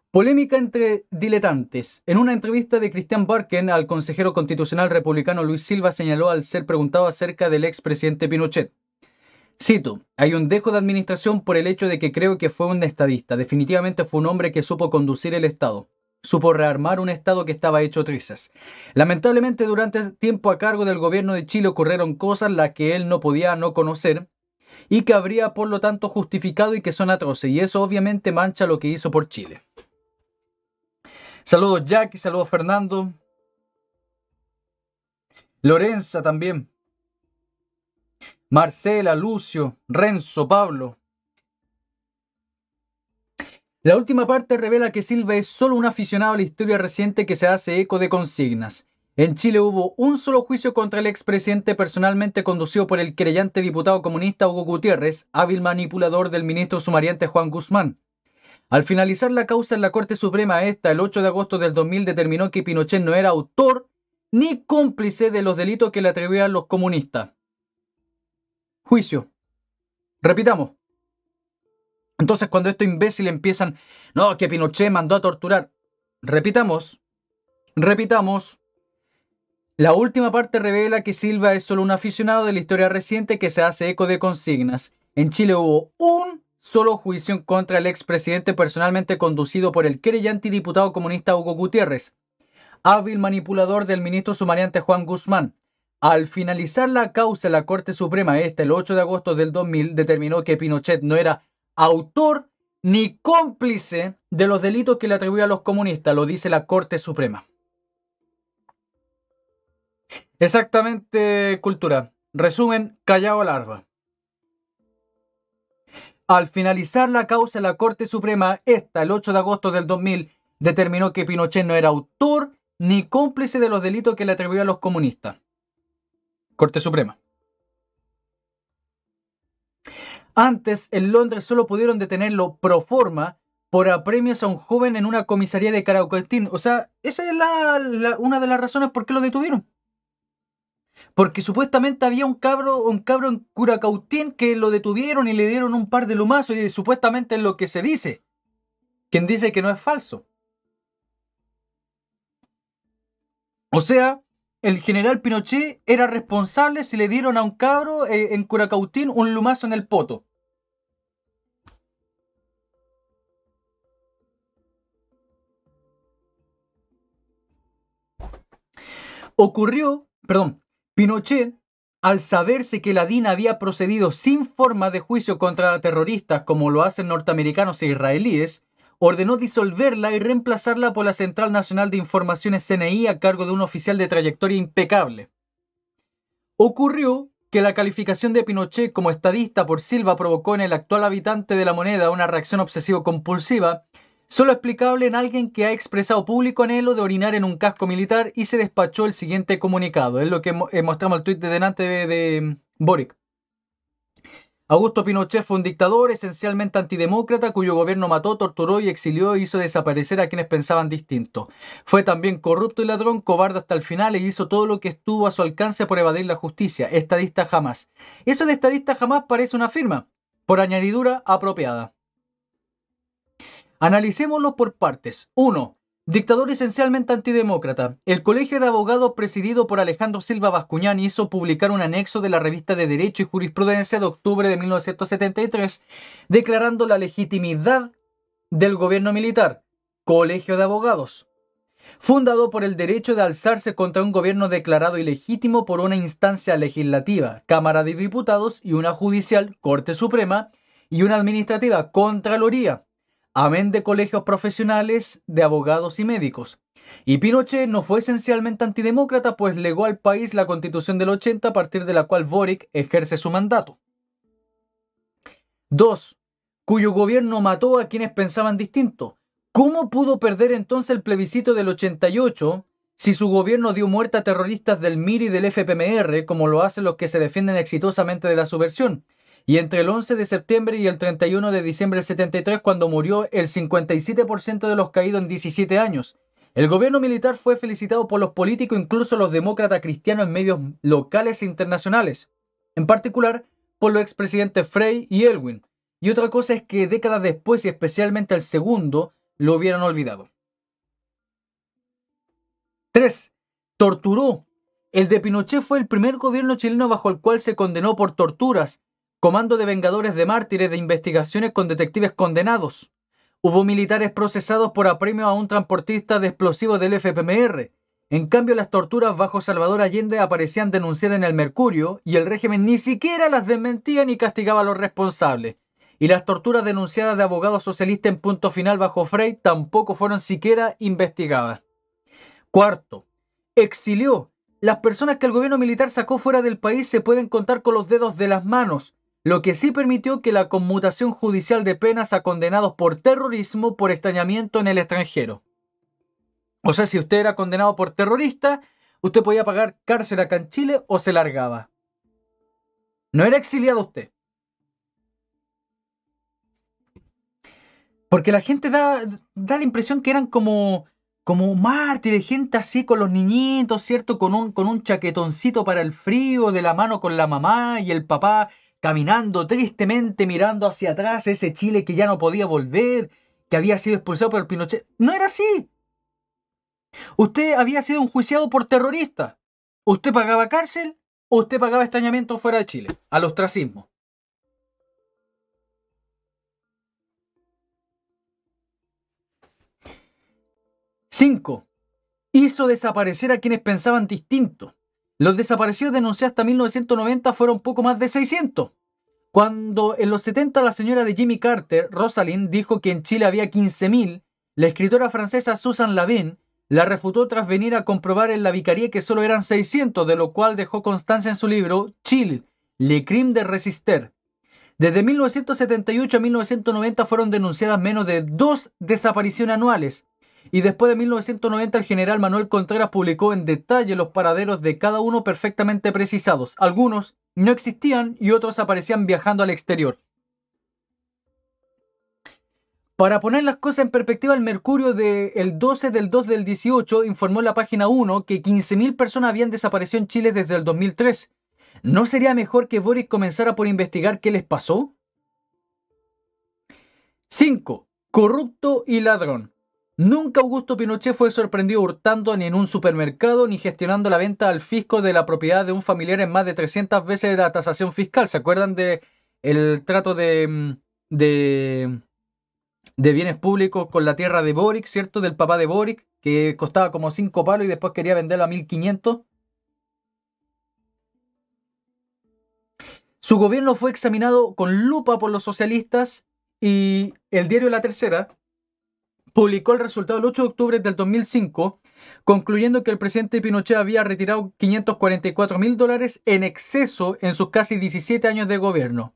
Polémica entre diletantes. En una entrevista de Christian Barken al consejero constitucional republicano Luis Silva señaló al ser preguntado acerca del expresidente Pinochet. Cito, hay un dejo de administración por el hecho de que creo que fue un estadista. Definitivamente fue un hombre que supo conducir el Estado. Supo rearmar un Estado que estaba hecho trizas. Lamentablemente durante el tiempo a cargo del gobierno de Chile ocurrieron cosas las que él no podía no conocer y que habría por lo tanto justificado y que son atroces. Y eso obviamente mancha lo que hizo por Chile. Saludos Jackie, saludos Fernando. Lorenza también. Marcela, Lucio, Renzo, Pablo. La última parte revela que Silva es solo un aficionado a la historia reciente que se hace eco de consignas. En Chile hubo un solo juicio contra el expresidente personalmente conducido por el querellante diputado comunista Hugo Gutiérrez, hábil manipulador del ministro sumariante Juan Guzmán. Al finalizar la causa en la Corte Suprema, esta, el 8 de agosto del 2000, determinó que Pinochet no era autor ni cómplice de los delitos que le atribuían los comunistas. Juicio. Repitamos. Entonces, cuando estos imbéciles empiezan, no, que Pinochet mandó a torturar. Repitamos. La última parte revela que Silva es solo un aficionado de la historia reciente que se hace eco de consignas. En Chile hubo un solo juicio en contra del expresidente personalmente conducido por el querellante y diputado comunista Hugo Gutiérrez, hábil manipulador del ministro sumariante Juan Guzmán. Al finalizar la causa en la Corte Suprema, el 8 de agosto del 2000, determinó que Pinochet no era autor ni cómplice de los delitos que le atribuía a los comunistas, lo dice la Corte Suprema. Exactamente, cultura. Resumen, callao larva. Al finalizar la causa en la Corte Suprema, el 8 de agosto del 2000, determinó que Pinochet no era autor ni cómplice de los delitos que le atribuía a los comunistas. Corte Suprema. Antes, en Londres solo pudieron detenerlo pro forma por apremios a un joven en una comisaría de Caracoltín. O sea, esa es una de las razones por qué lo detuvieron. Porque supuestamente había un cabro en Curacautín que lo detuvieron y le dieron un par de lumazos y supuestamente es lo que se dice. Quien dice que no es falso. O sea, el general Pinochet era responsable si le dieron a un cabro en Curacautín un lumazo en el poto. Pinochet, al saberse que la DIN había procedido sin forma de juicio contra terroristas como lo hacen norteamericanos e israelíes, ordenó disolverla y reemplazarla por la Central Nacional de Informaciones CNI a cargo de un oficial de trayectoria impecable. Ocurrió que la calificación de Pinochet como estadista por Silva provocó en el actual habitante de La Moneda una reacción obsesivo-compulsiva, solo explicable en alguien que ha expresado público anhelo de orinar en un casco militar y se despachó el siguiente comunicado. Es lo que mostramos el tuit de delante de Boric. Augusto Pinochet fue un dictador esencialmente antidemócrata cuyo gobierno mató, torturó y exilió e hizo desaparecer a quienes pensaban distinto. Fue también corrupto y ladrón, cobarde hasta el final e hizo todo lo que estuvo a su alcance por evadir la justicia. Estadista jamás. Eso de estadista jamás parece una firma, por añadidura apropiada. Analicémoslo por partes. 1. Dictador esencialmente antidemócrata. El Colegio de Abogados presidido por Alejandro Silva Bascuñán hizo publicar un anexo de la revista de Derecho y Jurisprudencia de octubre de 1973, declarando la legitimidad del gobierno militar. Colegio de Abogados. Fundado por el derecho de alzarse contra un gobierno declarado ilegítimo por una instancia legislativa, Cámara de Diputados, y una judicial, Corte Suprema, y una administrativa, Contraloría, amén de colegios profesionales de abogados y médicos. Y Pinochet no fue esencialmente antidemócrata, pues legó al país la Constitución del 80, a partir de la cual Boric ejerce su mandato. 2. cuyo gobierno mató a quienes pensaban distinto. ¿Cómo pudo perder entonces el plebiscito del 88 si su gobierno dio muerte a terroristas del MIR y del FPMR, como lo hacen los que se defienden exitosamente de la subversión? Y entre el 11 de septiembre y el 31 de diciembre del 73, cuando murió el 57% de los caídos en 17 años. El gobierno militar fue felicitado por los políticos, incluso los demócratas cristianos, en medios locales e internacionales. En particular, por los expresidentes Frey y Elwin. Y otra cosa es que décadas después, y especialmente el segundo, lo hubieran olvidado. 3. Torturó. El de Pinochet fue el primer gobierno chileno bajo el cual se condenó por torturas, comando de vengadores de mártires, de investigaciones con detectives condenados. Hubo militares procesados por apremio a un transportista de explosivos del FPMR. En cambio, las torturas bajo Salvador Allende aparecían denunciadas en el Mercurio y el régimen ni siquiera las desmentía ni castigaba a los responsables. Y las torturas denunciadas de abogados socialistas en Punto Final bajo Frey tampoco fueron siquiera investigadas. 4. Exilió. Las personas que el gobierno militar sacó fuera del país se pueden contar con los dedos de las manos, lo que sí permitió que la conmutación judicial de penas a condenados por terrorismo por extrañamiento en el extranjero. O sea, si usted era condenado por terrorista, usted podía pagar cárcel acá en Chile o se largaba. No era exiliado usted. Porque la gente da la impresión que eran como mártires, gente así con los niñitos, ¿cierto? Con un chaquetoncito para el frío, de la mano con la mamá y el papá caminando tristemente, mirando hacia atrás ese Chile que ya no podía volver, que había sido expulsado por el Pinochet. No era así. Usted había sido enjuiciado por terrorista. Usted pagaba cárcel o usted pagaba extrañamiento fuera de Chile, al ostracismo. Cinco. Hizo desaparecer a quienes pensaban distinto. Los desaparecidos denunciados hasta 1990 fueron poco más de 600. Cuando en los 70 la señora de Jimmy Carter, Rosalind, dijo que en Chile había 15.000, la escritora francesa Susan Lavin la refutó tras venir a comprobar en la vicaría que solo eran 600, de lo cual dejó constancia en su libro Chile, Le crime de résister. Desde 1978 a 1990 fueron denunciadas menos de 2 desapariciones anuales. Y después de 1990 el general Manuel Contreras publicó en detalle los paraderos de cada uno perfectamente precisados. Algunos no existían y otros aparecían viajando al exterior. Para poner las cosas en perspectiva, el Mercurio del 12 del 2 del 18 informó en la página 1 que 15.000 personas habían desaparecido en Chile desde el 2003. ¿No sería mejor que Boric comenzara por investigar qué les pasó? 5. Corrupto y ladrón. Nunca Augusto Pinochet fue sorprendido hurtando ni en un supermercado ni gestionando la venta al fisco de la propiedad de un familiar en más de 300 veces de la tasación fiscal. ¿Se acuerdan de el trato de bienes públicos con la tierra de Boric, ¿cierto? Del papá de Boric, que costaba como 5 palos y después quería venderlo a 1.500. Su gobierno fue examinado con lupa por los socialistas y el diario La Tercera publicó el resultado el 8 de octubre del 2005, concluyendo que el presidente Pinochet había retirado $544.000 en exceso en sus casi 17 años de gobierno.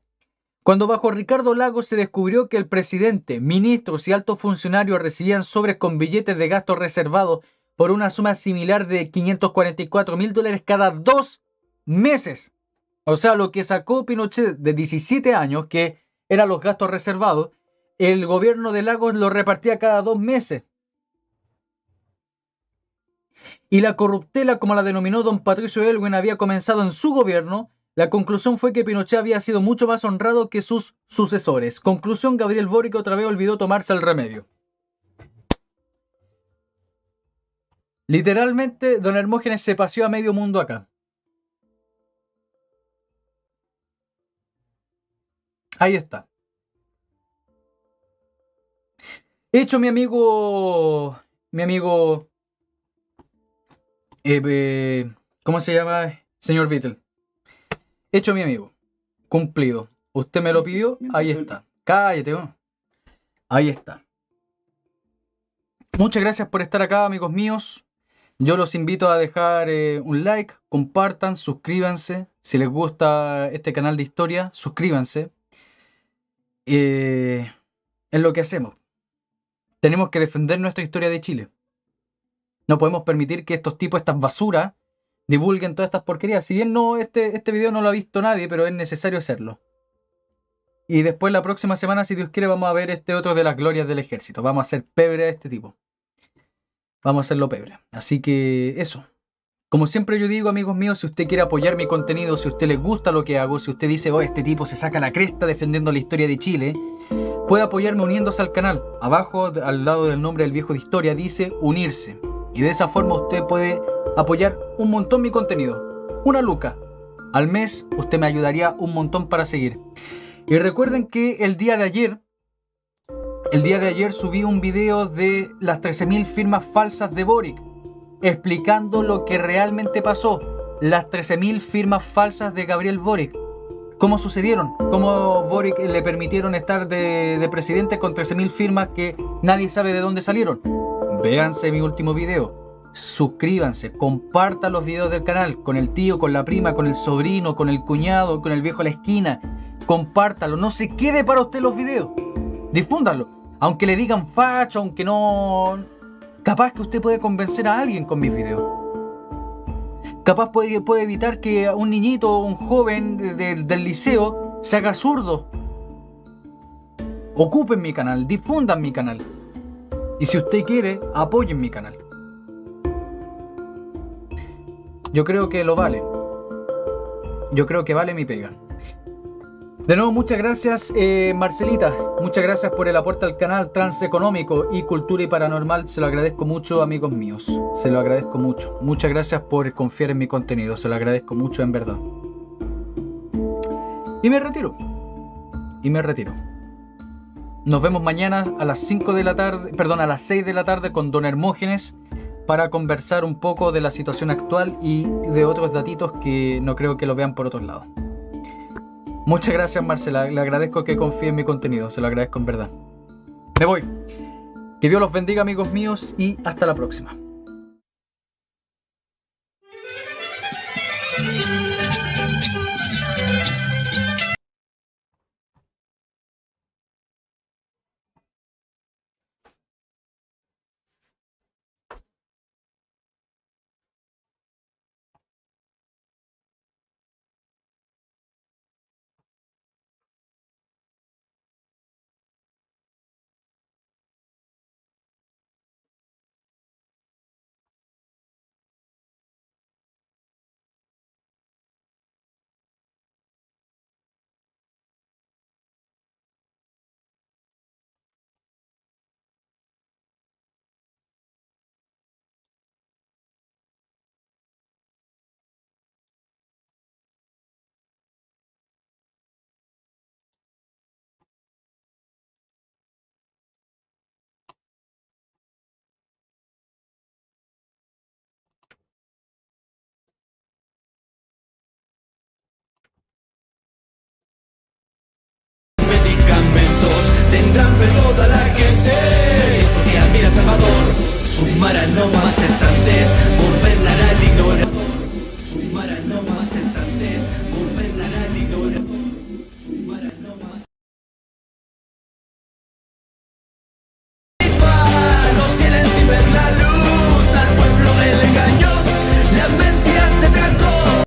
Cuando bajo Ricardo Lagos se descubrió que el presidente, ministros y altos funcionarios recibían sobres con billetes de gasto reservados por una suma similar de $544.000 cada 2 meses. O sea, lo que sacó Pinochet de 17 años, que eran los gastos reservados, el gobierno de Lagos lo repartía cada 2 meses. Y la corruptela, como la denominó don Patricio Elwin, había comenzado en su gobierno. La conclusión fue que Pinochet había sido mucho más honrado que sus sucesores. Conclusión, Gabriel Boric otra vez olvidó tomarse el remedio. Literalmente, don Hermógenes se paseó a medio mundo acá. Ahí está. Hecho, mi amigo, ¿cómo se llama? Señor Beatle. Hecho, mi amigo. Cumplido. Usted me lo pidió, ahí está. Cállate, ¿no? Ahí está. Muchas gracias por estar acá, amigos míos. Yo los invito a dejar un like, compartan, suscríbanse. Si les gusta este canal de historia, suscríbanse. es lo que hacemos. Tenemos que defender nuestra historia de Chile. No podemos permitir que estos tipos, estas basuras, divulguen todas estas porquerías. Si bien no, este video no lo ha visto nadie, pero es necesario hacerlo. Y después la próxima semana, si Dios quiere, vamos a ver este otro de las glorias del ejército. Vamos a hacer pebre a este tipo. Vamos a hacerlo pebre. Así que eso. Como siempre yo digo, amigos míos, si usted quiere apoyar mi contenido, si a usted le gusta lo que hago, si usted dice, oh, este tipo se saca la cresta defendiendo la historia de Chile, puede apoyarme uniéndose al canal. Abajo, al lado del nombre del viejo de historia, dice unirse. Y de esa forma usted puede apoyar un montón mi contenido. 1 luca al mes, usted me ayudaría un montón para seguir. Y recuerden que el día de ayer subí un video de las 13.000 firmas falsas de Boric, explicando lo que realmente pasó. Las 13.000 firmas falsas de Gabriel Boric. ¿Cómo sucedieron? ¿Cómo Boric le permitieron estar de presidente con 13.000 firmas que nadie sabe de dónde salieron? Véanse mi último video. Suscríbanse, compartan los videos del canal con el tío, con la prima, con el sobrino, con el cuñado, con el viejo a la esquina. Compártalo, no se quede para usted los videos. Difúndanlo. Aunque le digan facho, aunque no... Capaz que usted puede convencer a alguien con mis videos. Capaz puede evitar que un niñito, un joven del liceo se haga zurdo. Ocupen mi canal, difundan mi canal. Y si usted quiere, apoyen mi canal. Yo creo que lo vale. Yo creo que vale mi pega. De nuevo, muchas gracias, Marcelita. Muchas gracias por el aporte al canal Transeconómico y Cultura y Paranormal. Se lo agradezco mucho, amigos míos. Se lo agradezco mucho. Muchas gracias por confiar en mi contenido. Se lo agradezco mucho, en verdad. Y me retiro. Nos vemos mañana a las 5 de la tarde, perdón, a las 6 de la tarde con Don Hermógenes para conversar un poco de la situación actual y de otros datitos que no creo que lo vean por otros lados. Muchas gracias, Marcela. Le agradezco que confíe en mi contenido. Se lo agradezco en verdad. Me voy. Que Dios los bendiga, amigos míos, y hasta la próxima. Tendrán fe toda la gente, porque admira a Salvador, su mara no más está.